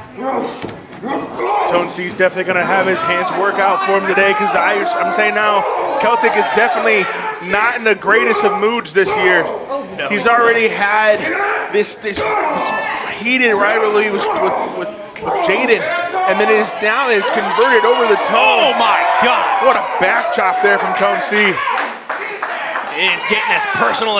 Tone C's definitely going to have his hands work out for him today because I'm saying now, Celtic is definitely not in the greatest of moods this year. No. He's already had this heated rivalry with Jaden, and then now is converted over the Tone. Oh my God! What a back chop there from Tone C. It is getting as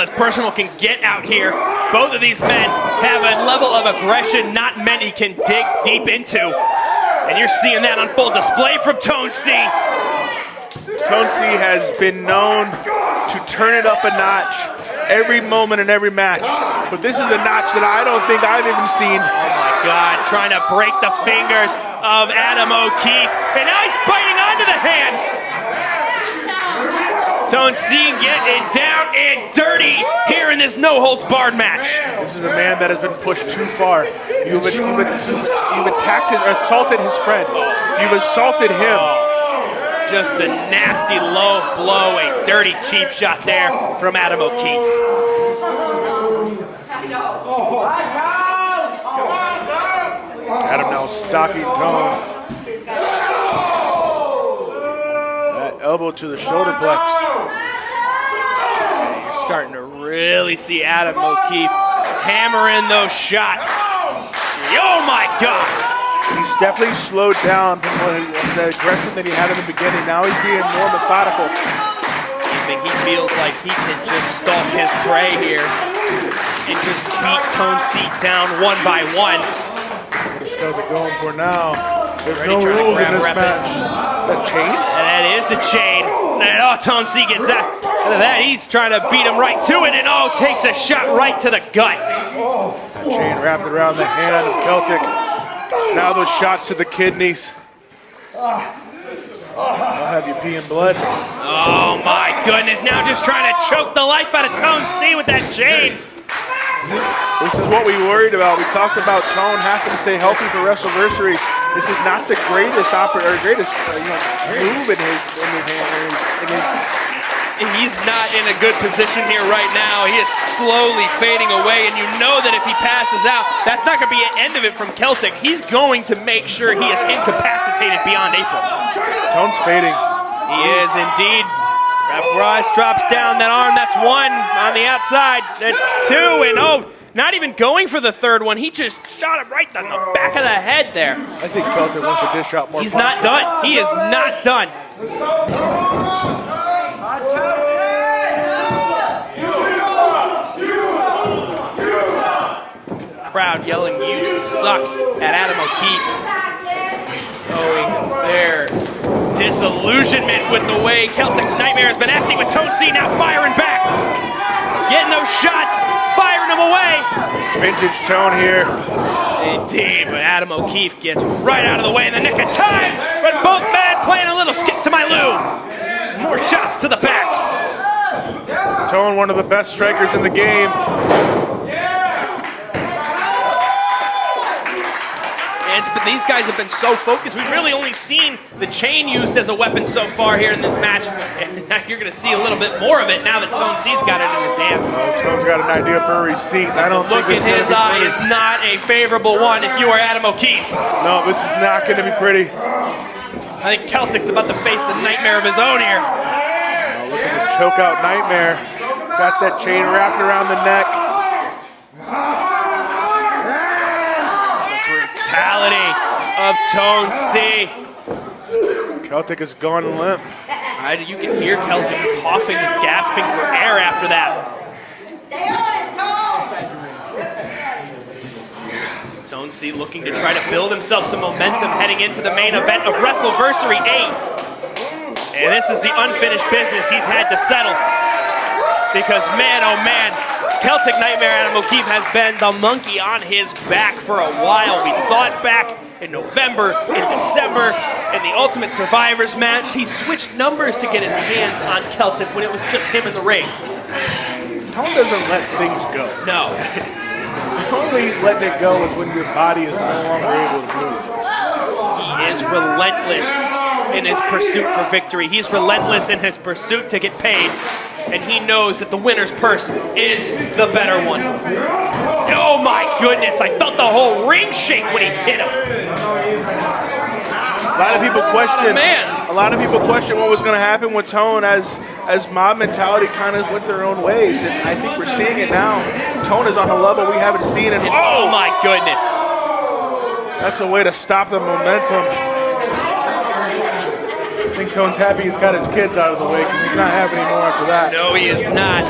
personal can get out here. Both of these men have a level of aggression not many can dig deep into. And you're seeing that on full display from Tone C. Tone C has been known to turn it up a notch every moment in every match. But this is a notch that I don't think I've even seen. Oh my God, trying to break the fingers of Adam O'Keefe. And now he's biting onto the hand. Tone C getting down and dirty here in this no-holds-barred match. This is a man that has been pushed too far. You've attacked or assaulted his friends. You've assaulted him. Just a nasty low blow, a dirty cheap shot there from Adam O'Keefe. Adam now stalking Tone. Elbow to the shoulder plex. And you're starting to really see Adam O'Keefe hammer in those shots. Oh my God! He's definitely slowed down from the aggression that he had in the beginning. Now he's being more methodical. I think he feels like he can just stalk his prey here and just beat Tone C down one by one. What is Celtic going for now? There's Ready, no rules in this match. That chain? That is a chain. And Tone C gets that. He's trying to beat him right to it, and takes a shot right to the gut. Chain wrapped around the hand of Celtic. Now those shots to the kidneys. I'll have you peeing blood. Oh my goodness, now just trying to choke the life out of Tone C with that chain. This is what we worried about. We talked about Tone having to stay healthy for WrestleVersary. This is not the greatest move in his hand. He's not in a good position here right now. He is slowly fading away, and you know that if he passes out, that's not going to be an end of it from Celtic. He's going to make sure he is incapacitated beyond April. Tone's fading. He is indeed. Bryce drops down that arm. That's one on the outside. That's two, and not even going for the third one. He just shot him right on the back of the head there. I think Celtic wants to dish out more. He's not done. He is not done. Crowd yelling, "You suck," at Adam O'Keefe. Showing their disillusionment with the way Celtic Nightmare has been acting with Tone C, now firing back. Getting those shots, firing them away. Vintage Tone here. Indeed, but Adam O'Keefe gets right out of the way in the nick of time. But both men playing a little skip to my loo. More shots to the back. Tone, one of the best strikers in the game. But these guys have been so focused. We've really only seen the chain used as a weapon so far here in this match. And now you're going to see a little bit more of it now that Tone C's got it in his hands. Tone's got an idea for a receipt. I don't Look think in his eye is not a favorable one if you are Adam O'Keefe. No, this is not going to be pretty. I think Celtic's about to face the nightmare of his own here. Look at the choke out Nightmare. Got that chain wrapped around the neck. Of Tone C. Celtic is gone limp. You can hear Celtic coughing and gasping for air after that. Tone C looking to try to build himself some momentum heading into the main event of WrestleVersary 8. And this is the unfinished business he's had to settle. Because man, oh man, Celtic Nightmare Adam O'Keefe has been the monkey on his back for a while. We saw it back in November, in December, in the Ultimate Survivors match. He switched numbers to get his hands on Celtic when it was just him in the ring. Tone doesn't let things go. No. Only letting it go is when your body is no longer able to move. He is relentless in his pursuit for victory. He's relentless in his pursuit to get paid. And he knows that the winner's purse is the better one. Oh my goodness, I felt the whole ring shake when he's hit him. A lot of people question what was going to happen with Tone as mob mentality kind of went their own ways. And I think we're seeing it now. Tone is on a level we haven't seen in. Oh my goodness. That's a way to stop the momentum. I think Tone's happy he's got his kids out of the way because he's not having any more after that. No, he is not.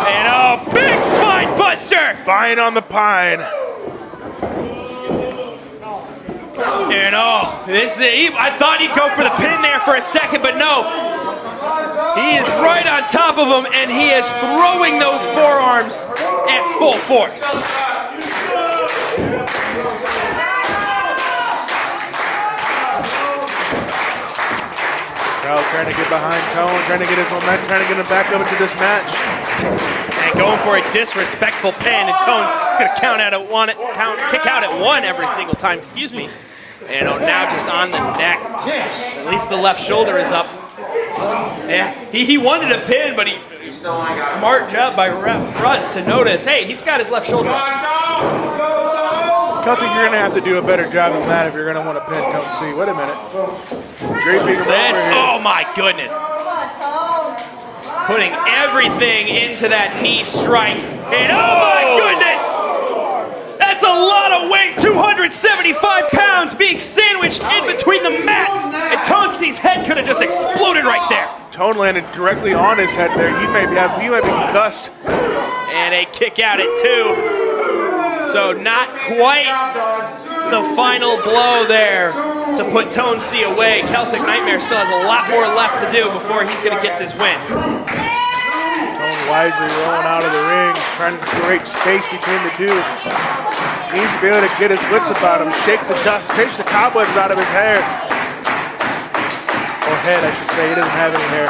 And big spine buster! Spine on the pine. And I thought he'd go for the pin there for a second, but no. He is right on top of him, and he is throwing those forearms at full force. Crowd trying to get behind Tone, trying to get his momentum, trying to get him back up into this match. And going for a disrespectful pin, and Tone gonna kick out at one every single time. Excuse me. And now just on the neck. At least the left shoulder is up. Yeah, he wanted a pin, but smart job by Ref Russ to notice. Hey, he's got his left shoulder up. Celtic, you're going to have to do a better job than that if you're going to want to pin Tone C. Wait a minute. Great big oh my goodness. Putting everything into that knee strike. And oh my goodness! That's a lot of weight, 275 pounds being sandwiched in between the mat. And Tone C's head could have just exploded right there. Tone landed directly on his head there. He might be concussed. And a kick out at two. So not quite the final blow there to put Tone C away. Celtic Nightmare still has a lot more left to do before he's going to get this win. Tone wisely rolling out of the ring, trying to create space between the two. Needs to be able to get his wits about him, shake the cobwebs out of his hair. Or head, I should say. He doesn't have any hair.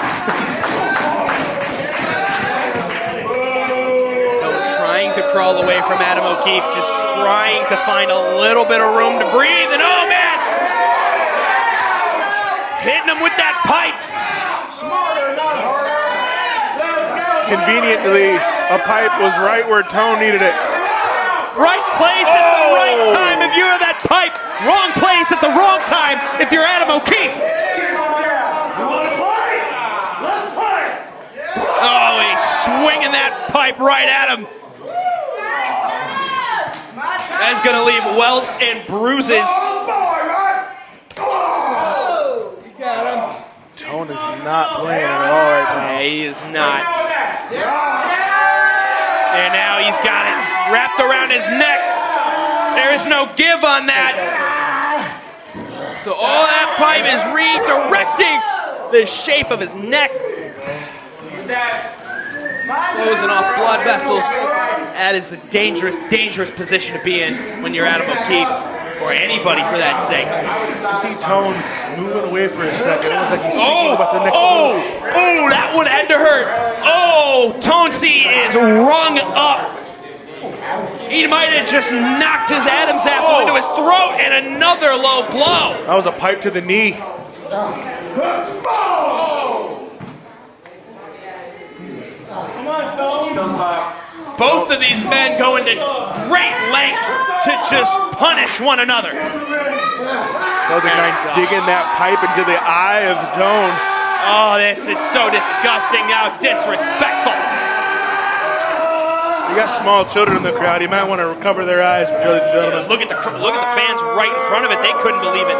Trying to crawl away from Adam O'Keefe, just trying to find a little bit of room to breathe, and oh man! Hitting him with that pipe! Conveniently, a pipe was right where Tone needed it. Right place at the right time if you're that pipe. Wrong place at the wrong time if you're Adam O'Keefe. Oh, he's swinging that pipe right at him. That's going to leave welts and bruises. Tone is not playing at all right now. Yeah, he is not. And now he's got it wrapped around his neck. There is no give on that. So all that pipe is redirecting the shape of his neck. Closing off blood vessels. That is a dangerous, dangerous position to be in when you're Adam O'Keefe, or anybody for that sake. You see Tone moving away for a second. It looks like he's thinking about the next move. Oh, that one had to hurt. Oh, Tone C is rung up. He might have just knocked his Adam's apple into his throat, and another low blow. That was a pipe to the knee. Both of these men go into great lengths to just punish one another. Digging that pipe into the eye of Tone. Oh, this is so disgusting now, disrespectful. You got small children in the crowd. You might want to cover their eyes, ladies and gentlemen. Look at the fans right in front of it. They couldn't believe it.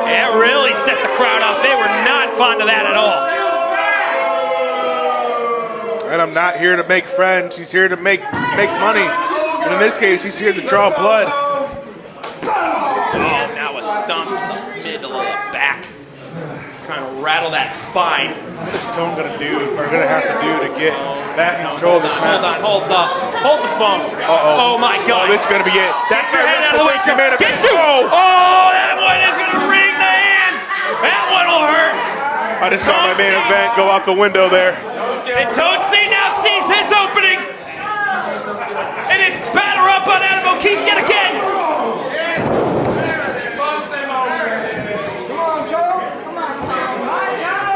It really set the crowd off. They were not fond of that at all. And I'm not here to make friends. He's here to make money. And in this case, he's here to draw blood. Oh, now a stomp to the middle of the back. Trying to rattle that spine. What is Tone going to do, or going to have to do to get back in control of this match? Hold the phone. Uh-oh. Oh my God. Oh, this is going to be it. Get your head out of the way. Get you. Oh, that one is going to ring the hands. That one will hurt. I just saw my main event go out the window there. And Tone C now sees his opening. And it's batter up on Adam O'Keefe yet again.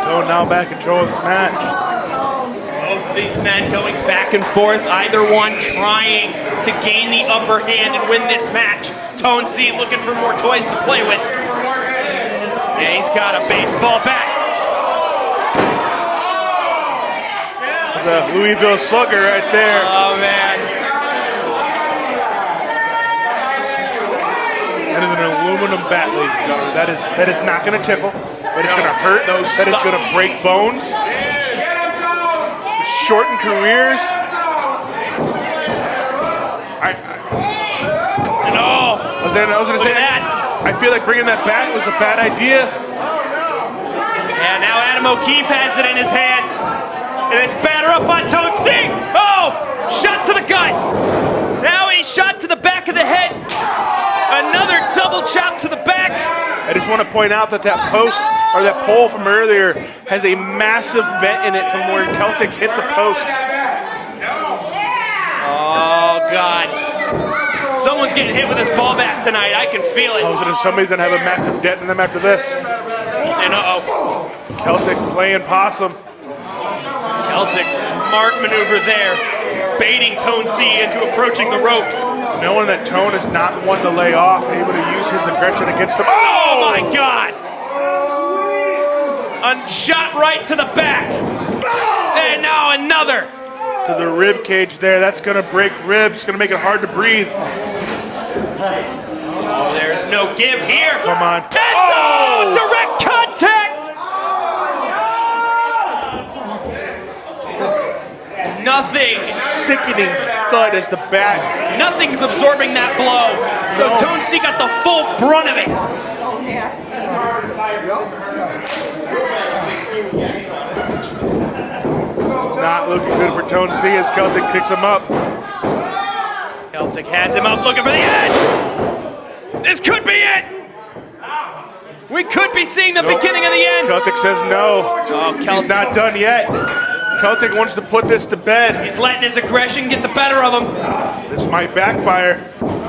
Tone now back in control of this match. Both of these men going back and forth, either one trying to gain the upper hand and win this match. Tone C looking for more toys to play with. Yeah, he's got a baseball bat. There's a Louisville slugger right there. Oh, man. That is an aluminum bat, ladies and gentlemen. That is not going to tickle. That is going to hurt. That is going to break bones. Shorten careers. I was going to say that. I feel like bringing that back was a bad idea. And now Adam O'Keefe has it in his hands. And it's batter up on Tone C. Oh, shot to the gut. Now he's shot to the back of the head. Another double chop to the back. I just want to point out that that post, or that pole from earlier, has a massive bent in it from where Celtic hit the post. Oh, God. Someone's getting hit with this ball bat tonight. I can feel it. Somebody's going to have a massive dent in them after this. And uh-oh. Celtic playing possum. Celtic smart maneuver there. Baiting Tone C into approaching the ropes. Knowing that Tone is not one to lay off, able to use his aggression against him. Oh my God! A shot right to the back. And now another. To the rib cage there. That's going to break ribs. Going to make it hard to breathe. Oh, there's no give here. Come on. That's direct contact. Nothing. Sickening thud as the back. Nothing's absorbing that blow. So Tone C got the full brunt of it. not looking good for Tone C as Celtic kicks him up. Celtic has him up, looking for the end. This could be it. We could be seeing the beginning of the end. Celtic says no. Oh, He's not done yet. Celtic wants to put this to bed. He's letting his aggression get the better of him. This might backfire.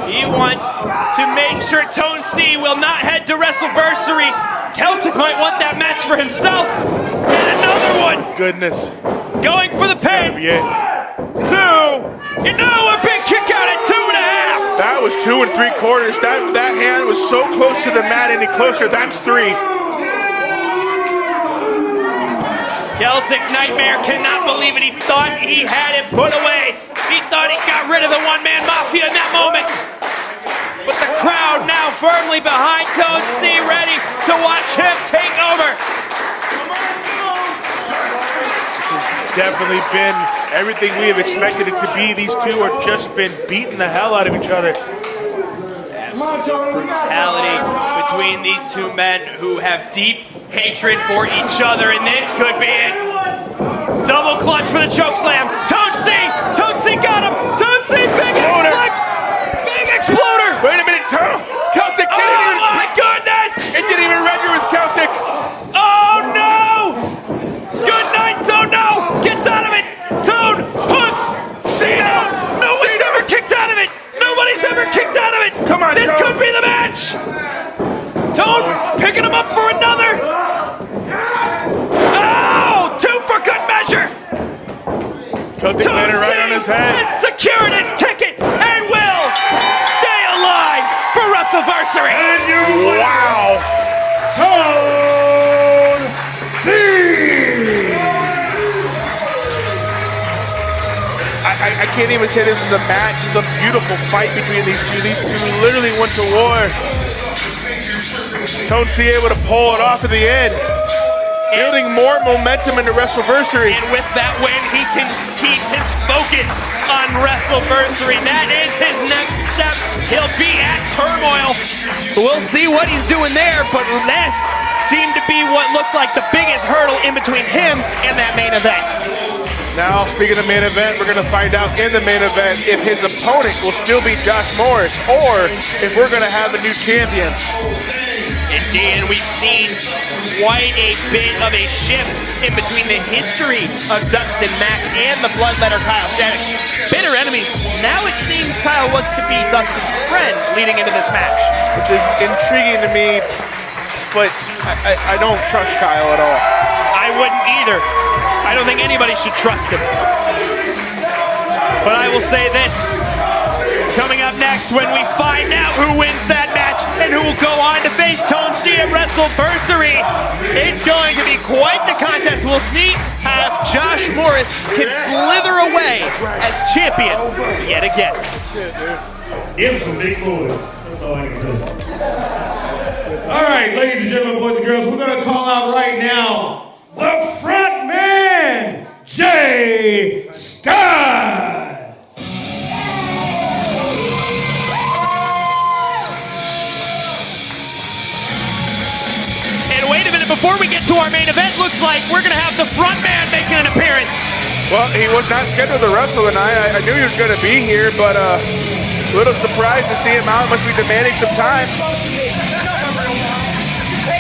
He wants to make sure Tone C will not head to WrestleVersary. Celtic might want that match for himself. And another one. Goodness. Going for the pin. Two. And now a big kick out at 2.5. That was 2 3/4. That hand was so close to the mat, any closer. That's 3. Celtic Nightmare cannot believe it. He thought he had it put away. He thought he got rid of the one-man mafia in that moment. But the crowd now firmly behind Tone C, ready to watch him take over. Definitely been everything we have expected it to be. These two have just been beating the hell out of each other. Absolute brutality between these two men who have deep hatred for each other, and this could be it. Double clutch for the choke slam. Tone C got him. Tone C, big exploder. Big exploder. Wait a minute, Celtic didn't even. Oh my goodness! It didn't even register with Celtic. Oh no! Good night, Tone. No, gets out of it. Tone hooks. See out. No one's ever kicked out of it. Nobody's ever kicked out of it. Come on, this Tone. could be the match. Tone picking him up for another. Oh, 2 for good measure. Celtic landed right on his head. Has secured his ticket and will stay alive for WrestleVersary. Wow. Tone C. I can't even say this is a match. It's a beautiful fight between these two. These two literally went to war. Tone C able to pull it off at the end. Building more momentum into WrestleVersary. And with that win, he can keep his focus on WrestleVersary. That is his next step. He'll be at Turmoil. We'll see what he's doing there, but this seemed to be what looked like the biggest hurdle in between him and that main event. Now, speaking of main event, we're going to find out in the main event if his opponent will still be Josh Morris or if we're going to have a new champion. Indeed, and we've seen quite a bit of a shift in between the history of Dustin Mack and the bloodletter Kyle Shannon. Bitter enemies. Now it seems Kyle wants to be Dustin's friend leading into this match. Which is intriguing to me, but I don't trust Kyle at all. I wouldn't either. I don't think anybody should trust him. But I will say this. Coming up next, when we find out who wins that match and who will go on to face Tone C at WrestleVersary, it's going to be quite the contest. We'll see how Josh Morris can slither away as champion yet again. Give some big boys. That's all I can say. All right, ladies and gentlemen, boys and girls, we're going to call out right now the front man, Jay Scott. And wait a minute, before we get to our main event, looks like we're going to have the front man making an appearance. Well, he was not scheduled to wrestle tonight. I knew he was going to be here, but a little surprised to see him out. Must be demanding some time.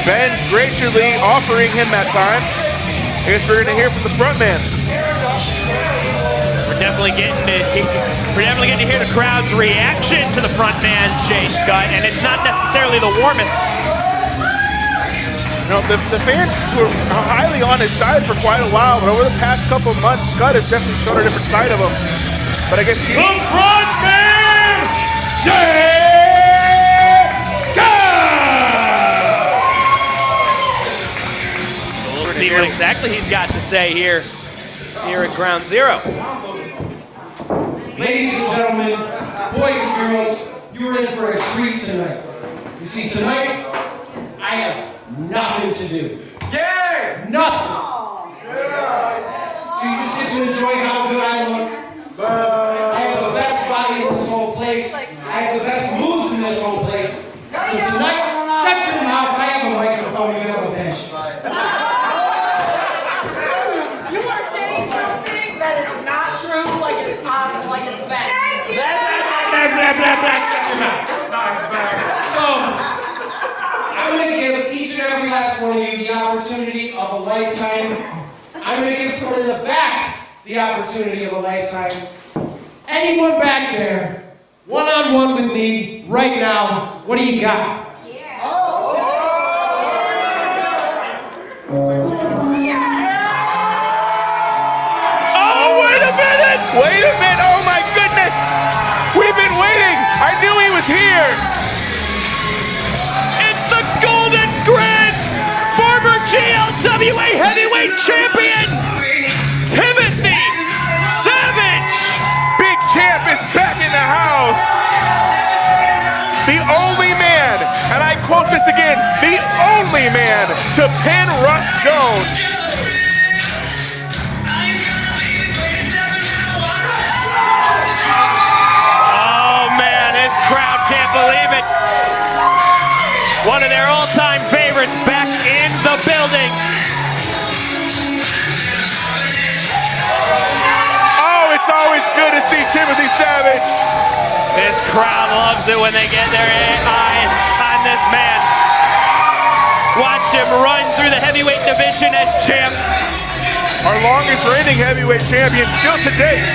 Ben graciously offering him that time. I guess we're going to hear from the front man. We're definitely getting to hear the crowd's reaction to the front man, Jay Scott, and it's not necessarily the warmest. You know, the fans were highly on his side for quite a while, but over the past couple of months, Scott has definitely shown a different side of him. But I guess he's... The front man, Jay Scott! We'll see what exactly he's got to say here at Ground Zero. Ladies and gentlemen, boys and girls, you are in for a treat tonight. You see, tonight, I have nothing to do. Yeah! Nothing! So you just get to enjoy how good I look. I have the best body in this whole place. I have the best moves in this whole place. So tonight, shut your mouth. I have a microphone. You have a bench. You are saying something Shut your mouth. So, I'm going to give each and every last one of you the opportunity of a lifetime. I'm going to give someone in the back the opportunity of a lifetime. Anyone back there, one-on-one with me right now, what do you got? Wait a minute! Oh my goodness! We've been waiting! I knew he was here! It's the Golden Grid, former GLWA heavyweight champion, Timothy Savage! Big Champ is back in the house! The only man, and I quote this again, the only man to pin Russ Jones. Crowd can't believe it. One of their all-time favorites back in the building. Oh, it's always good to see Timothy Savage. This crowd loves it when they get their eyes on this man. Watched him run through the heavyweight division as champ. Our longest reigning heavyweight champion still to date.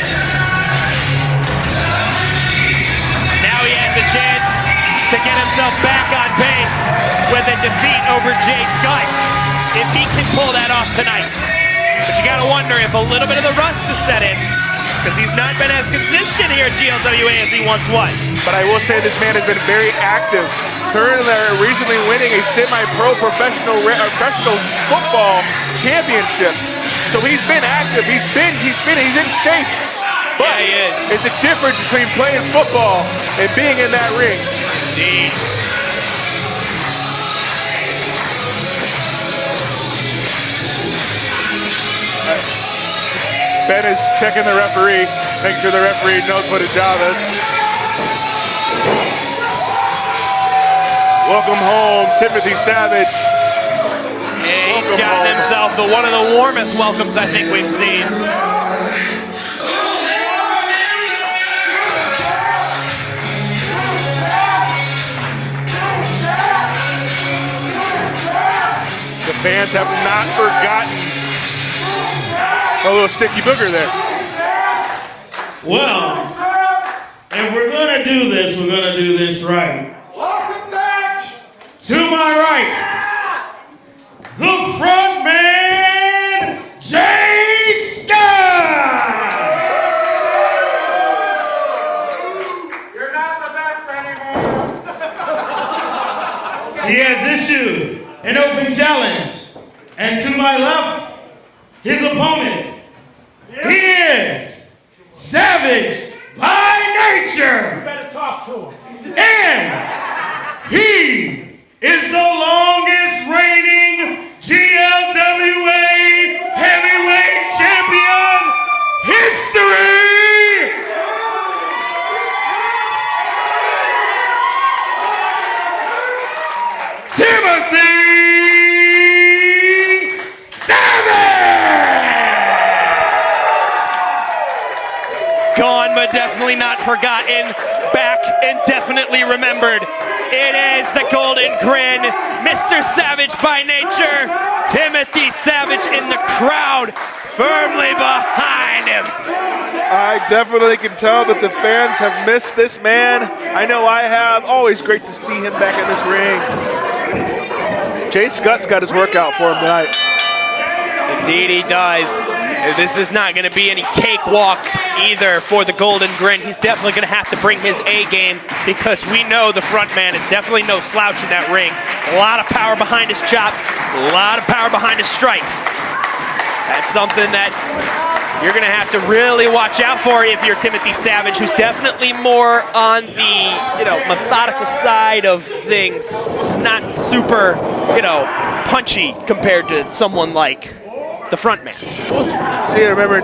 He has a chance to get himself back on base with a defeat over Jay Scott, if he can pull that off tonight. But you gotta wonder if a little bit of the rust has set in, because he's not been as consistent here at GLWA as he once was. But I will say this man has been very active. Currently recently winning a semi-pro professional football championship. So he's been active, he's in shape. But yeah, he is. It's a difference between playing football and being in that ring. Indeed. Ben is checking the referee, making sure the referee knows what his job is. Welcome home, Timothy Savage. Yeah, he's gotten himself one of the warmest welcomes I think we've seen. The fans have not forgotten a little sticky booger there. Well, if we're gonna do this right. Welcome back To my right, the front man, Jay Scott! You're not the best anymore. He has issued an open challenge. And to my left, his opponent. He is Savage by nature. You better talk to him. And he is the longest reigning GLWA heavyweight champion history. Timothy Gone but definitely not forgotten, back and definitely remembered. It is the Golden Grin, Mr. Savage by nature, Timothy Savage in the crowd, firmly behind him. I definitely can tell that the fans have missed this man. I know I have. Always great to see him back in this ring. Jay Scott's got his workout for him tonight. Indeed he does. This is not going to be any cakewalk either for the Golden Grin. He's definitely going to have to bring his A game, because we know the front man is definitely no slouch in that ring. A lot of power behind his chops, a lot of power behind his strikes. That's something that you're going to have to really watch out for if you're Timothy Savage, who's definitely more on the, methodical side of things, not super, punchy compared to someone like the front man. See, remember,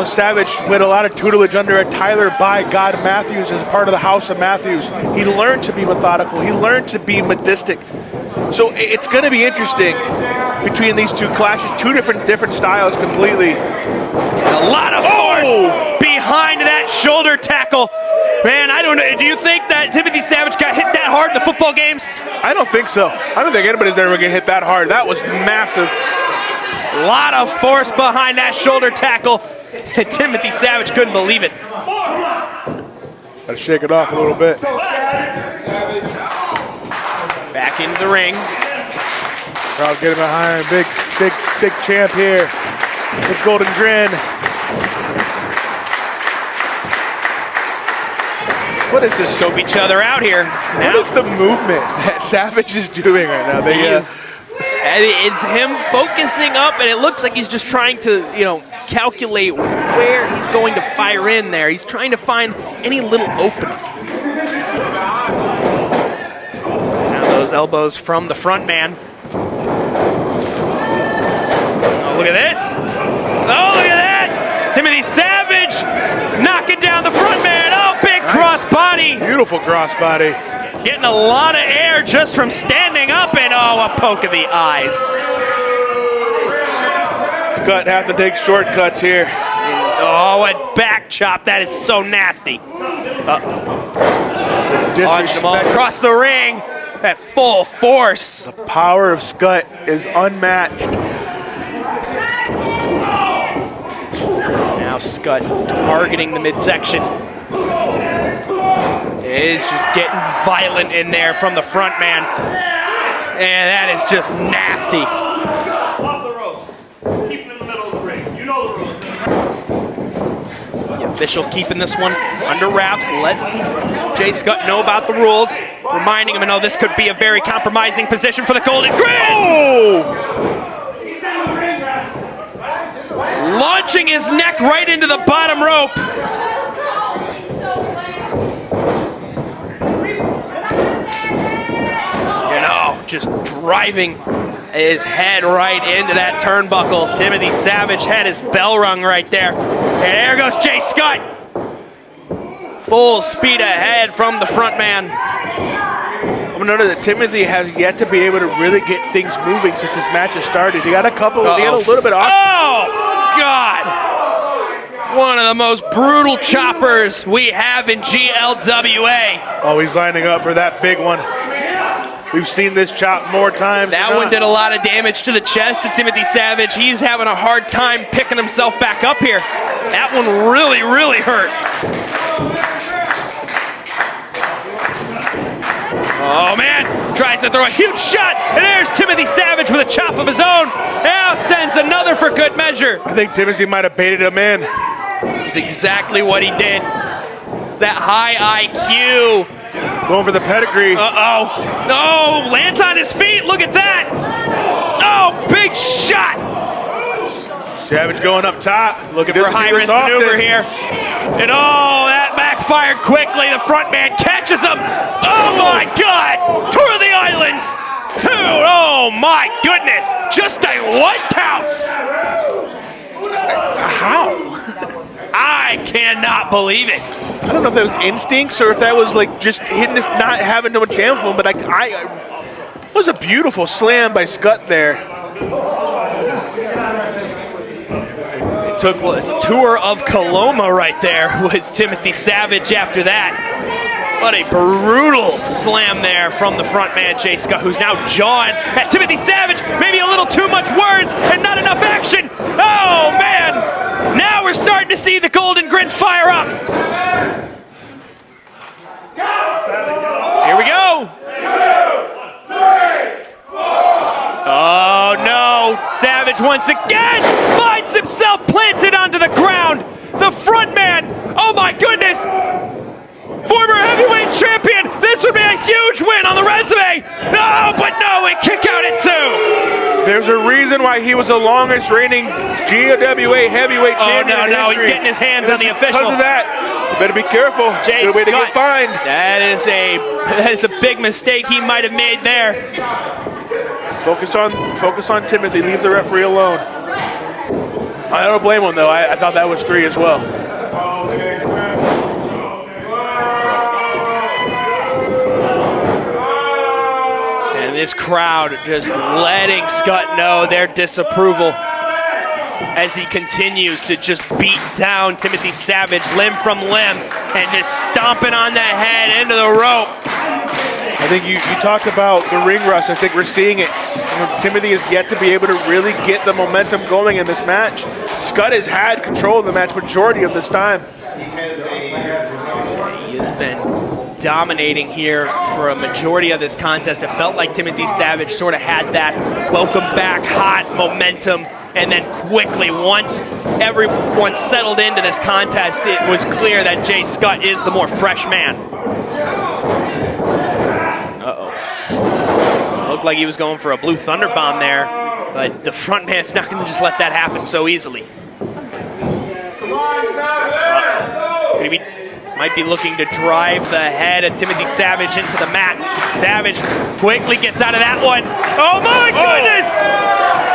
Savage put a lot of tutelage under a Tyler by God Matthews as part of the House of Matthews. He learned to be methodical. He learned to be medistic. So it's going to be interesting between these two clashes, two different styles completely. A lot of force behind behind that shoulder tackle. Man, I don't know. Do you think that Timothy Savage got hit that hard in the football games? I don't think so. I don't think anybody's ever get hit that hard. That was massive. A lot of force behind that shoulder tackle. And Timothy Savage couldn't believe it. Gotta shake it off a little bit. Back into the ring. Crowd getting behind. Big champ here. It's Golden Grin. What is this? Scope each other out here. What is the movement that Savage is doing right now? It's him focusing up, and it looks like he's just trying to, calculate where he's going to fire in there. He's trying to find any little opening. Now those elbows from the front man. Oh, look at this. Oh, look at that. Timothy Savage knocking down the front man. Oh, big crossbody. Beautiful crossbody. Getting a lot of air just from standing up, and a poke of the eyes. Scott have to take shortcuts here. Oh, a back chop. That is so nasty. Launched him all across the ring at full force. The power of Scott is unmatched. Now Scott targeting the midsection. Is just getting violent in there from the front man. And that is just nasty. Off the ropes. Keep him in the middle of the ring. You know the rules. The official keeping this one under wraps, letting Jay Scott know about the rules, reminding him, this could be a very compromising position for the Golden Grin. Oh! Launching his neck right into the bottom rope. Just driving his head right into that turnbuckle. Timothy Savage had his bell rung right there. And there goes Jay Scott. Full speed ahead from the front man. I'm gonna note that Timothy has yet to be able to really get things moving since this match has started. He got a little bit off. Oh, God. One of the most brutal choppers we have in GLWA. Oh, he's lining up for that big one. We've seen this chop more times. That one did a lot of damage to the chest of Timothy Savage. He's having a hard time picking himself back up here. That one really, really hurt. Oh, man. Tries to throw a huge shot. And there's Timothy Savage with a chop of his own. Now sends another for good measure. I think Timothy might have baited him in. It's exactly what he did. It's that high IQ. Going for the pedigree. Uh-oh. No, lands on his feet. Look at that. Oh, big shot. Savage going up top. Looking for a high-risk maneuver here. And that backfired quickly. The front man catches him. Oh, my God. Tour of the Islands. 2. Oh, my goodness. Just a 1 count. How? I cannot believe it. I don't know if that was instincts or if that was like just hitting this, not having no jam for him, but it was a beautiful slam by Scott there. It took a tour of Coloma right there was Timothy Savage after that. What a brutal slam there from the front man, Jay Scott, who's now jawing at Timothy Savage. Maybe a little too much words and not enough action. Oh, man. Now we're starting to see the Golden Grin fire up. Here we go. 2, 3, 4. Oh, no. Savage once again finds himself planted onto the ground. The front man. Oh, my goodness. Former heavyweight champion. This would be a huge win on the resume. No, but no, a kick out at 2. There's a reason why he was the longest reigning GLWA heavyweight champion. Oh, no, he's getting his hands on the official. Because of that, you better be careful. Jay Good way to Scott, get fined. That is a big mistake he might have made there. Focus on Timothy. Leave the referee alone. I don't blame him though. I thought that was 3 as well. And this crowd just letting Scott know their disapproval. as he continues to just beat down Timothy Savage limb from limb and just stomping on the head into the rope. I think you talked about the ring rust. I think we're seeing it. Timothy is yet to be able to really get the momentum going in this match. Scott has had control of the match majority of this time. He has been dominating here for a majority of this contest. It felt like Timothy Savage sort of had that welcome back hot momentum, and then quickly, once everyone settled into this contest, it was clear that Jay Scott is the more fresh man. Looked like he was going for a blue thunder bomb there, but the front man's not going to just let that happen so easily. Maybe might be looking to drive the head of Timothy Savage into the mat. Savage quickly gets out of that one. Oh my goodness!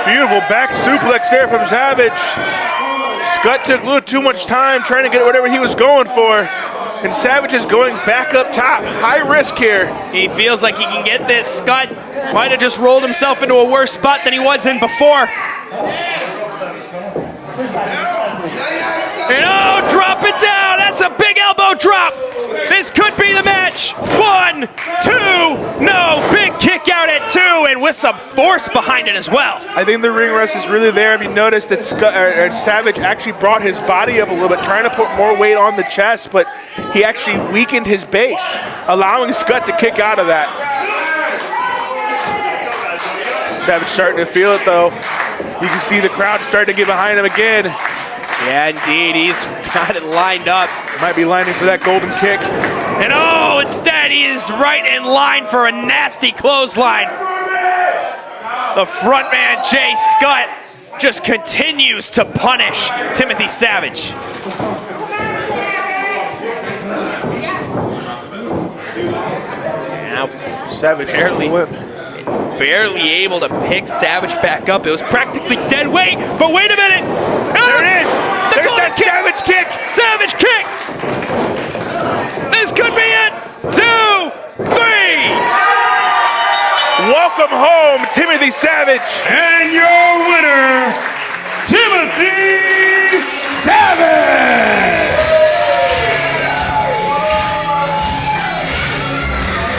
Beautiful back suplex there from Savage. Scott took a little too much time trying to get whatever he was going for. And Savage is going back up top. High risk here. He feels like he can get this. Scott might have just rolled himself into a worse spot than he was in before. And oh, drop it down. That's a big elbow drop. This could be the match. 1, 2, no. Big kick out at 2 and with some force behind it as well. I think the ring rust is really there. If you notice that Savage actually brought his body up a little bit, trying to put more weight on the chest, but he actually weakened his base, allowing Scott to kick out of that. Savage starting to feel it though. You can see the crowd starting to get behind him again. Yeah, indeed, he's got it lined up. Might be lining for that golden kick. And oh, instead he is right in line for a nasty clothesline. The front man, Jay Scott, just continues to punish Timothy Savage. Now, Savage barely able to pick Savage back up. It was practically dead weight, but wait a minute. There it is. There's that Savage kick. Savage kick. This could be it. 2, 3. Welcome home, Timothy Savage. And your winner, Timothy Savage.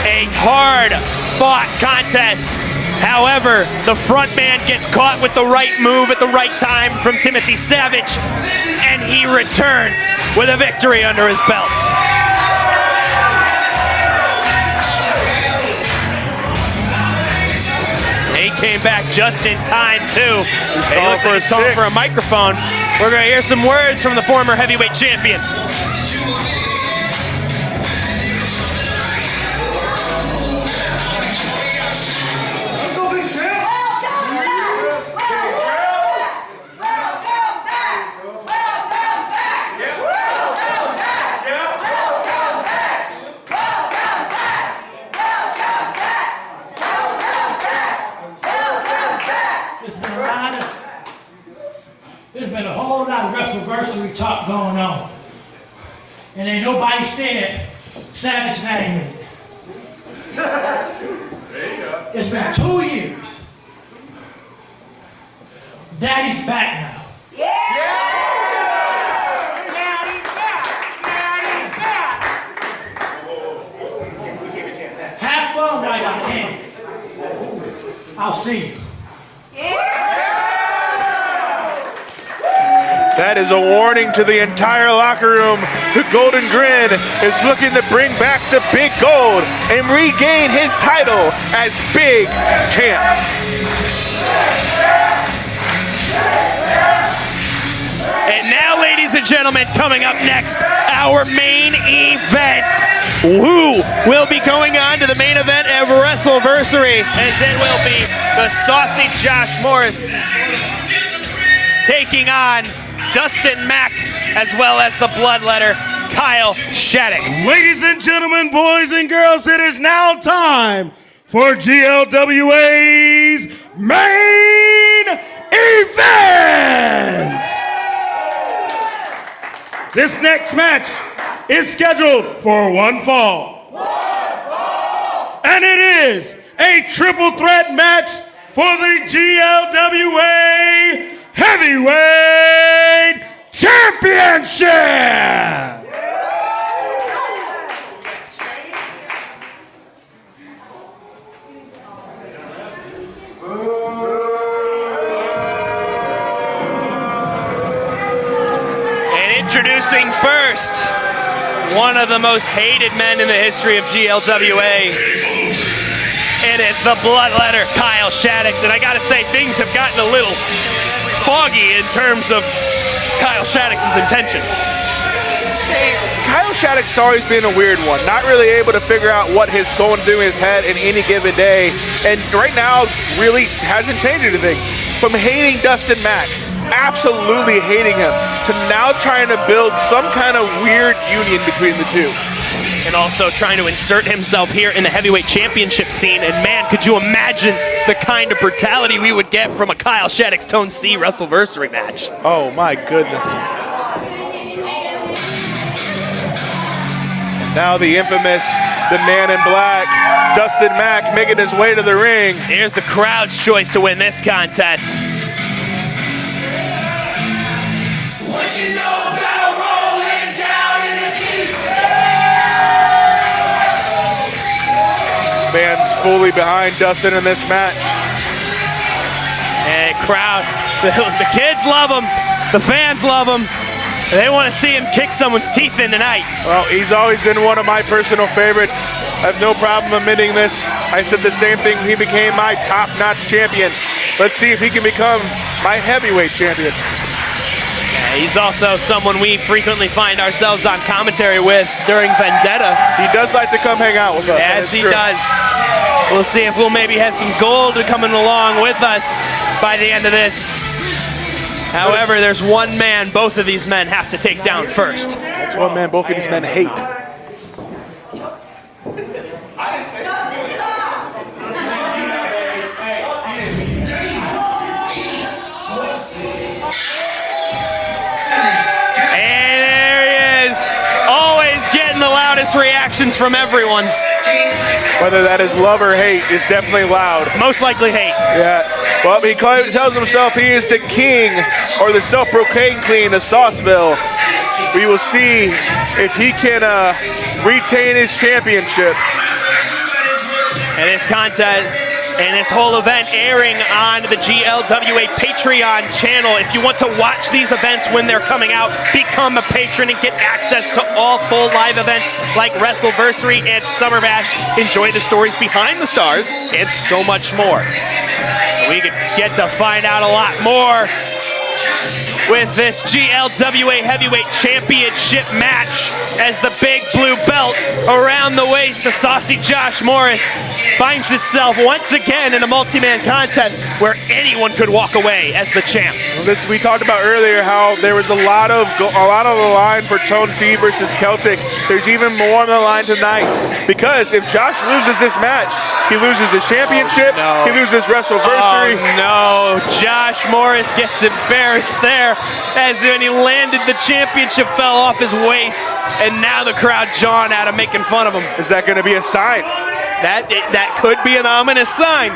A hard-fought contest. However, the front man gets caught with the right move at the right time from Timothy Savage, and he returns with a victory under his belt. He came back just in time, too. He looks like he's calling for a microphone. We're going to hear some words from the former heavyweight champion. There's been a whole lot of WrestleVersary talk going on. And ain't nobody said Savage name in it. There you go. It's been 2 years. Daddy's back now. Have fun while I can. I'll see you. That is a warning to the entire locker room. The Golden Grin is looking to bring back the Big Gold and regain his title as Big Champ. And now, ladies and gentlemen, coming up next, our main event. Who will be going on to the main event of WrestleVersary, as it will be the saucy Josh Morris taking on Dustin Mack, as well as the bloodletter Kyle Shaddix. Ladies and gentlemen, boys and girls, it is now time for GLWA's main event. This next match is scheduled for one fall. And it is a triple threat match for the GLWA Heavyweight Championship. Introducing first, one of the most hated men in the history of GLWA. It is the bloodletter, Kyle Shaddix. And I gotta say, things have gotten a little foggy in terms of Kyle Shaddix's intentions. Hey, Kyle Shaddix's always been a weird one. Not really able to figure out what is going through his head in any given day. And right now, really hasn't changed anything. From hating Dustin Mack, absolutely hating him, to now trying to build some kind of weird union between the two. And also trying to insert himself here in the heavyweight championship scene. And man, could you imagine the kind of brutality we would get from a Kyle Shaddix Tone C WrestleVersary match? Oh my goodness. Now the infamous, the man in black, Dustin Mack, making his way to the ring. Here's the crowd's choice to win this contest. What you know about rolling down in the deep? Fans fully behind Dustin in this match. Hey, crowd, the kids love him, the fans love him. They want to see him kick someone's teeth in tonight. Well, he's always been one of my personal favorites. I have no problem admitting this. I said the same thing when he became my top-notch champion. Let's see if he can become my heavyweight champion. Yeah, he's also someone we frequently find ourselves on commentary with during Vendetta. He does like to come hang out with us. Yes, he does. We'll see if we'll maybe have some gold coming along with us by the end of this. However, there's one man both of these men have to take down first. That's one man both of these men hate. And there he is, always getting the loudest reactions from everyone. Whether that is love or hate, is definitely loud. Most likely hate. Yeah. Well, he tells himself he is the king, or the self-proclaimed king of Sauceville. We will see if he can retain his championship. And this contest and this whole event airing on the GLWA Patreon channel. If you want to watch these events when they're coming out, become a patron and get access to all full live events like WrestleVersary and Summer Bash. Enjoy the stories behind the stars and so much more. We could get to find out a lot more with this GLWA Heavyweight Championship match as the big blue belt around the waist of Saucy Josh Morris finds itself once again in a multi-man contest where anyone could walk away as the champ. Well, we talked about earlier how there was a lot of the line for Tone C versus Celtic. There's even more on the line tonight, because if Josh loses this match, he loses his championship, he loses WrestleVersary. Oh no, Josh Morris gets embarrassed there as when he landed, the championship fell off his waist, and now the crowd jawing at him, making fun of him. Is that going to be a sign? That could be an ominous sign.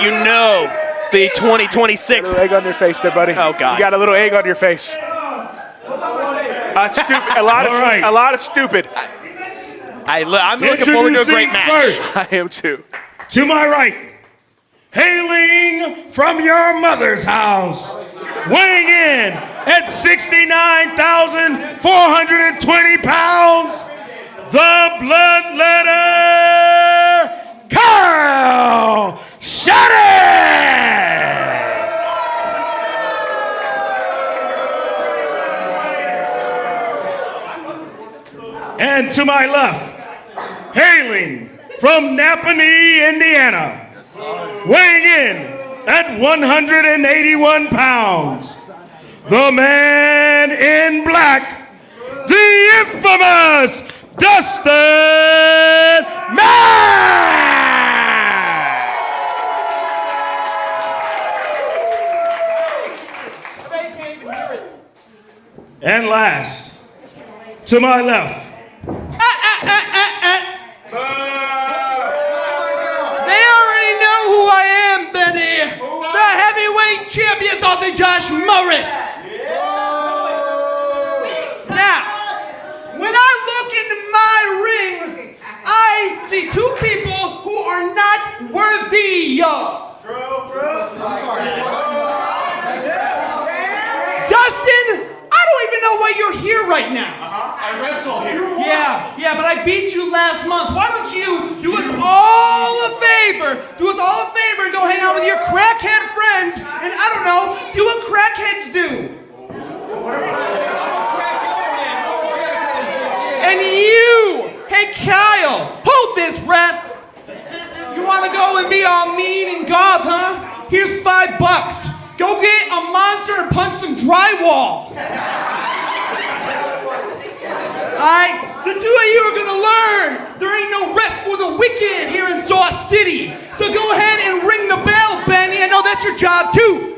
You know, the 2026. A little egg on your face there, buddy. Oh God! You got a little egg on your face. Stupid. A lot of stupid. I'm looking forward to a great match. First, I am too. To my right, hailing from your mother's house, weighing in at 69,420 pounds, the bloodletter, Kyle Shaddix! And to my left, hailing from Napanee, Indiana, weighing in at 181 pounds, the man in black, the infamous Dustin Mack! And last, to my left, They already know who I am, Benny. The champion, Sausage Josh Morris. Now, when I look into my ring, I see two people who are not worthy. I'm sorry. Dustin, I don't even know why you're here right now. I wrestle here. Yeah, but I beat you last month. Why don't you do us all a favor? Do us all a favor and go hang out with your crackhead friends and, I don't know, do what crackheads do. And you, hey Kyle, hold this, ref. You want to go and be all mean and goth, huh? Here's $5. Go get a monster and punch some drywall. Alright, the two of you are gonna learn there ain't no rest for the wicked here in Sauce City. So go ahead and ring the bell, Benny. I know that's your job too.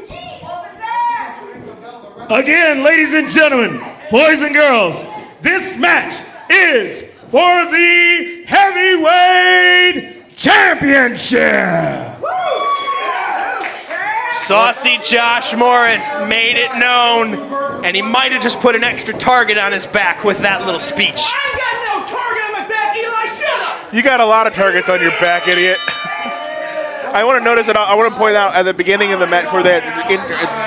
Again, ladies and gentlemen, boys and girls, this match is for the heavyweight championship. Saucy Josh Morris made it known, and he might have just put an extra target on his back with that little speech. I ain't got no target on my back, Eli. Shut up. You got a lot of targets on your back, idiot. I want to notice that I want to point out at the beginning of the match, for the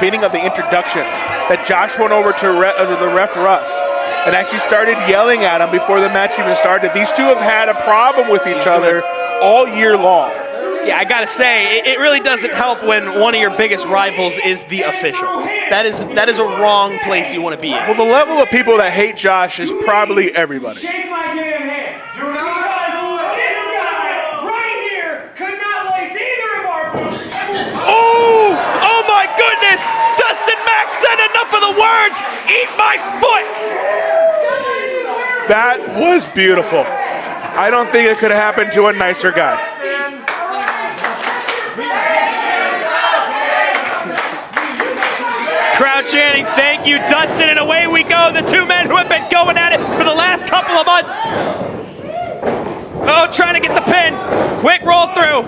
beginning of the introductions, that Josh went over to the ref Russ and actually started yelling at him before the match even started. These two have had a problem with each other all year long. Yeah, I gotta say, it really doesn't help when one of your biggest rivals is the official. That is a wrong place you want to be in. Well, the level of people that hate Josh is probably everybody. Shake my damn hand. Do not. Because this guy right here could not lace either of our boots. Oh my goodness! Dustin Mack said enough of the words, eat my foot! That was beautiful. I don't think it could have happened to a nicer guy. Crowd chanting, thank you, Dustin, and away we go. The two men who have been going at it for the last couple of months. Oh, trying to get the pin. Quick roll through.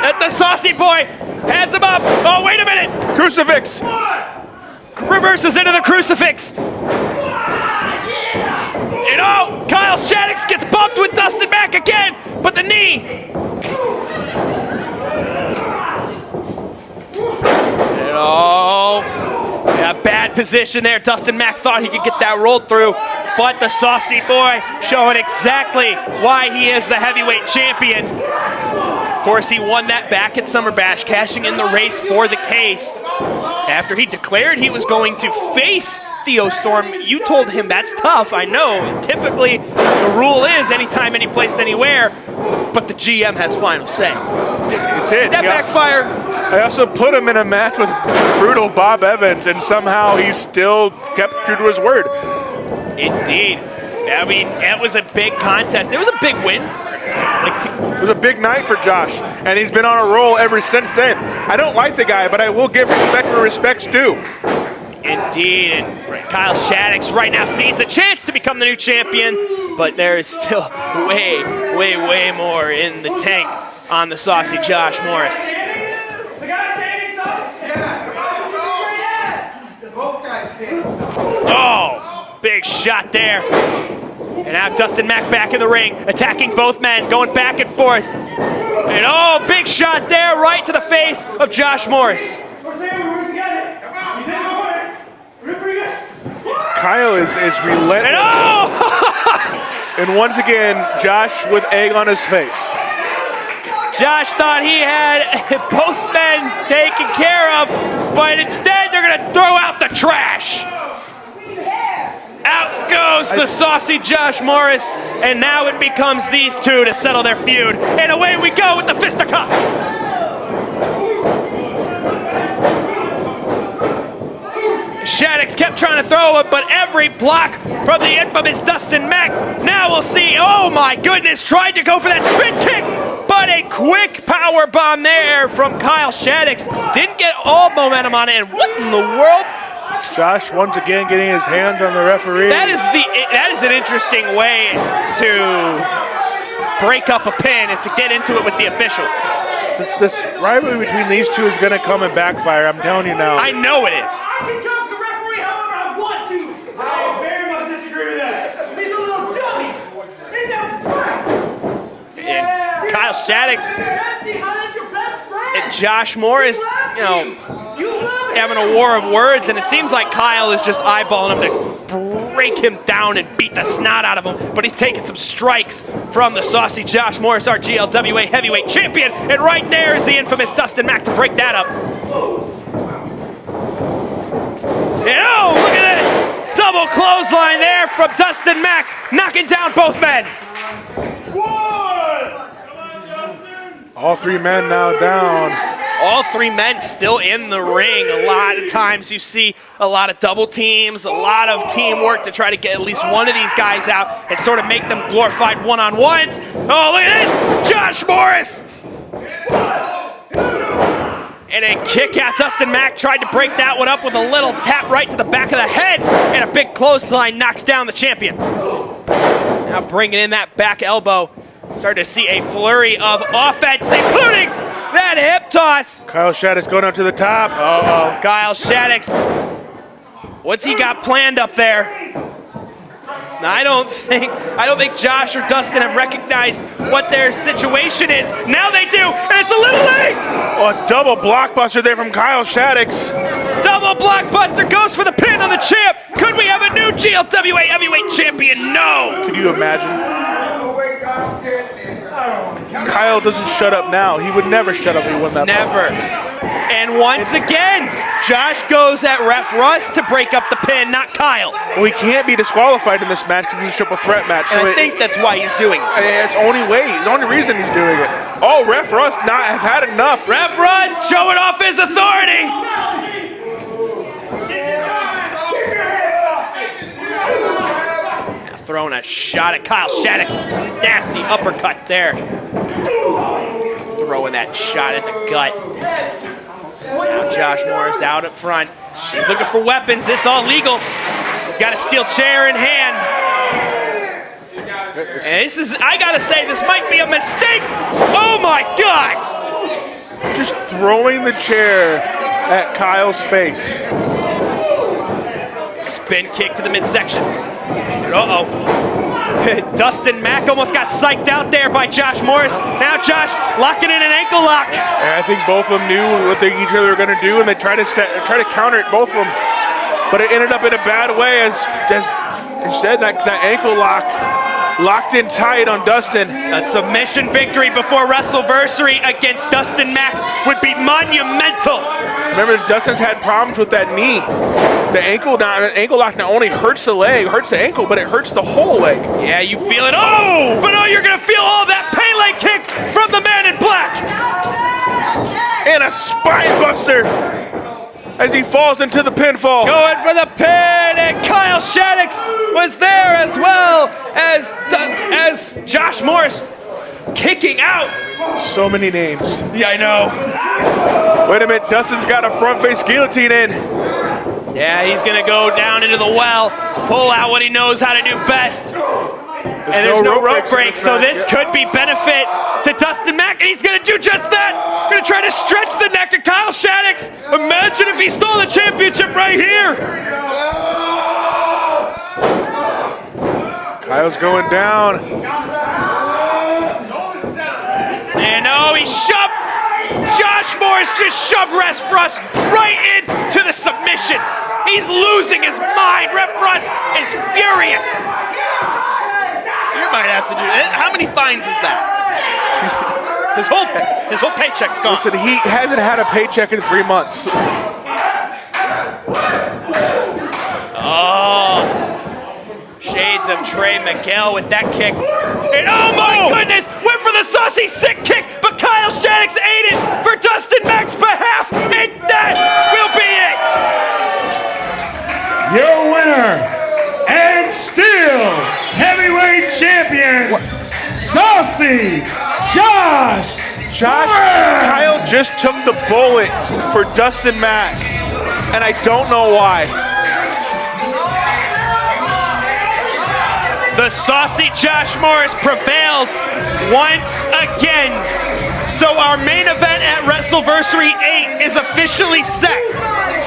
At the Saucy Boy has him up. Oh, wait a minute. Crucifix. Reverses into the crucifix. And oh, Kyle Shaddix gets bumped with Dustin Mack again, but the knee. And oh, yeah, bad position there. Dustin Mack thought he could get that rolled through, but the Saucy Boy showing exactly why he is the heavyweight champion. Of course, he won that back at Summer Bash, cashing in the race for the case. After he declared he was going to face Theo Storm, you told him that's tough, I know. Typically, the rule is anytime, any place, anywhere, but the GM has final say. It did. That backfired. I also put him in a match with brutal Bob Evans, and somehow he still kept true to his word. Indeed. I mean, it was a big contest. It was a big win. It was a big night for Josh, and he's been on a roll ever since then. I don't like the guy, but I will give respect where respect's due. Indeed, and Kyle Shaddix right now sees a chance to become the new champion, but there is still way more in the tank on the Saucy Josh Morris. The guy standing sauce? Yeah. Both guys standing sauce. Oh, big shot there. And now Dustin Mack back in the ring, attacking both men, going back and forth. And oh, big shot there, right to the face of Josh Morris. Kyle is relentless. And oh! And once again, Josh with egg on his face. Josh thought he had both men taken care of, but instead they're gonna throw out the trash. Out goes the Saucy Josh Morris, and now it becomes these two to settle their feud. And away we go with the fisticuffs. Shaddix kept trying to throw it, but every block from the infamous Dustin Mack. Now we'll see. Oh my goodness, tried to go for that spin kick, but a quick power bomb there from Kyle Shaddix. Didn't get all momentum on it, and what in the world? Josh once again getting his hands on the referee. That is an interesting way to break up a pin, is to get into it with the official. This rivalry between these two is going to come and backfire. I'm telling you now. I know it is. I can talk to the referee however I want to. I very much disagree with that. He's a little dummy. He's a brat. And Kyle Shaddix Dusty, how that's your best friend? and Josh Morris, you know, having a war of words, and it seems like Kyle is just eyeballing him to break him down and beat the snot out of him, but he's taking some strikes from the saucy Josh Morris, our GLWA heavyweight champion, and right there is the infamous Dustin Mack to break that up. And oh, look at this! Double clothesline there from Dustin Mack, knocking down both men. All three men now down. All three men still in the ring. A lot of times you see a lot of double teams, a lot of teamwork to try to get at least one of these guys out and sort of make them glorified one-on-ones. Oh, look at this! Josh Morris! And a kick out. Dustin Mack tried to break that one up with a little tap right to the back of the head, and a big clothesline knocks down the champion. Now bringing in that back elbow. Starting to see a flurry of offense, including that hip toss. Kyle Shaddix going up to the top. Uh-oh, Kyle Shaddix. What's he got planned up there? Now, I don't think Josh or Dustin have recognized what their situation is. Now they do, and it's a little late. Oh, a double blockbuster there from Kyle Shaddix. Double blockbuster goes for the pin on the champ. Could we have a new GLWA heavyweight champion? No. Could you imagine? Kyle doesn't shut up now. He would never shut up if he won that. Never. And once again, Josh goes at Ref Russ to break up the pin, not Kyle. Well, he can't be disqualified in this match because it's a triple threat match. And I think that's why he's doing it. It's the only way. The only reason he's doing it. Oh, Ref Russ have had enough. Ref Russ showing off his authority. Throwing a shot at Kyle Shaddix. Nasty uppercut there. Throwing that shot at the gut. Now Josh Morris out up front. He's looking for weapons. It's all legal. He's got a steel chair in hand. And this is, I gotta say, this might be a mistake. Oh my God! Just throwing the chair at Kyle's face. Spin kick to the midsection. Uh-oh. Dustin Mack almost got psyched out there by Josh Morris. Now Josh locking in an ankle lock. And I think both of them knew what each other were going to do, and they tried to counter it, both of them. But it ended up in a bad way as instead that ankle lock locked in tight on Dustin. A submission victory before WrestleVersary against Dustin Mack would be monumental. Remember, Dustin's had problems with that knee. The ankle lock not only hurts the leg, hurts the ankle, but it hurts the whole leg. Yeah, you feel it. Oh! But oh, you're going to feel all that Pele kick from the man in black. And a spine buster as he falls into the pinfall. Going for the pin, and Kyle Shaddix was there as well as Josh Morris kicking out. So many names. Yeah, I know. Wait a minute, Dustin's got a front face guillotine in. Yeah, he's gonna go down into the well, pull out what he knows how to do best. There's no rope break, so this could be benefit to Dustin Mack, and he's gonna do just that. Gonna try to stretch the neck of Kyle Shaddix. Imagine if he stole the championship right here. Kyle's going down. And oh, he shoved. Josh Morris just shoved Ref Russ right into the submission. He's losing his mind. Ref Russ is furious. You might have to do that. How many fines is that? His whole paycheck's gone. Listen, he hasn't had a paycheck in 3 months. Oh, shades of Trey Miguel with that kick. And oh my goodness, went for the saucy sick kick, but Kyle Shaddix ate it for Dustin Mack's behalf, and that will be it. Your winner and still heavyweight champion, Saucy Josh. Kyle just took the bullet for Dustin Mack, and I don't know why. The saucy Josh Morris prevails once again. So our main event WrestleVersary 8 is officially set.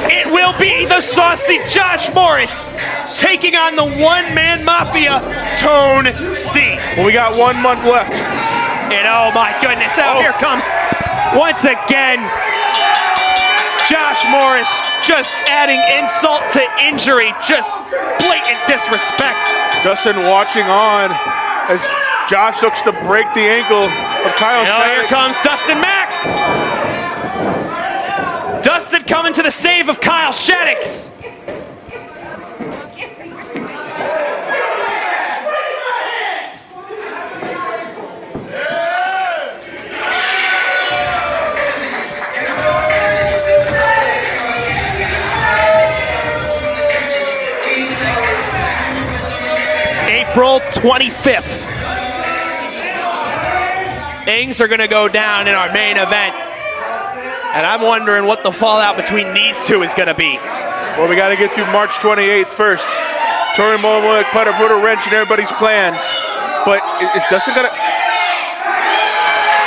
It will be the saucy Josh Morris taking on the one-man mafia, Tone C. Well, we got 1 month left. And oh my goodness, here comes, once again, Josh Morris just adding insult to injury, just blatant disrespect. Dustin watching on as Josh looks to break the ankle of Kyle Shattuck. Here comes Dustin Mack. Dustin coming to the save of Kyle Shattuck. April 25th. Things are going to go down in our main event. And I'm wondering what the fallout between these two is going to be. Well, we got to get through March 28th first. Tori Momoa put a wrench in everybody's plans. But is Dustin going to...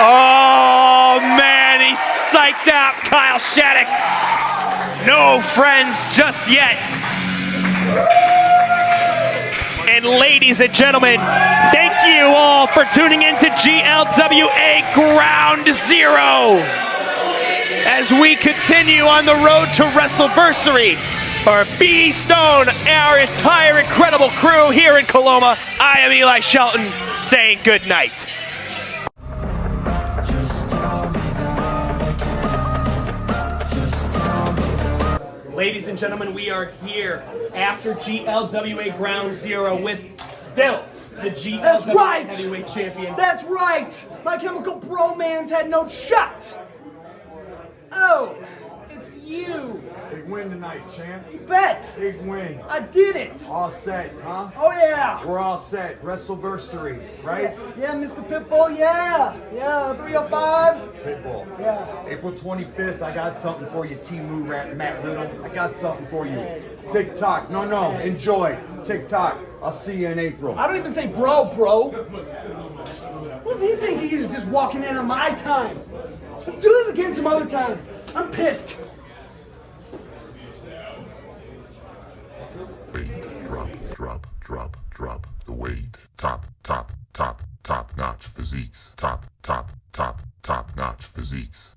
Oh, man, he's psyched out, Kyle Shattuck. No friends just yet. And ladies and gentlemen, thank you all for tuning in to GLWA Ground Zero as we continue on the road to WrestleVersary. For B Stone, our entire incredible crew here in Coloma, I am Eli Shelton saying good night. Ladies and gentlemen, we are here after GLWA Ground Zero with still the GLWA Heavyweight Champion. That's right! My Chemical Bromance had no shot! Oh, it's you! Big win tonight, champ. You bet! Big win. I did it! All set, huh? Oh yeah! We're all set. WrestleVersary, right? Yeah, Mr. Pitbull, yeah! Yeah, 305. Pitbull. Yeah. April 25th, I got something for you, T-Moo Matt Little. I got something for you. TikTok. No, enjoy. TikTok. I'll see you in April. I don't even say bro. What does he think he is, just walking in on my time? Let's do this again some other time. I'm pissed. Drop the weight. Top notch physiques. Top notch physiques.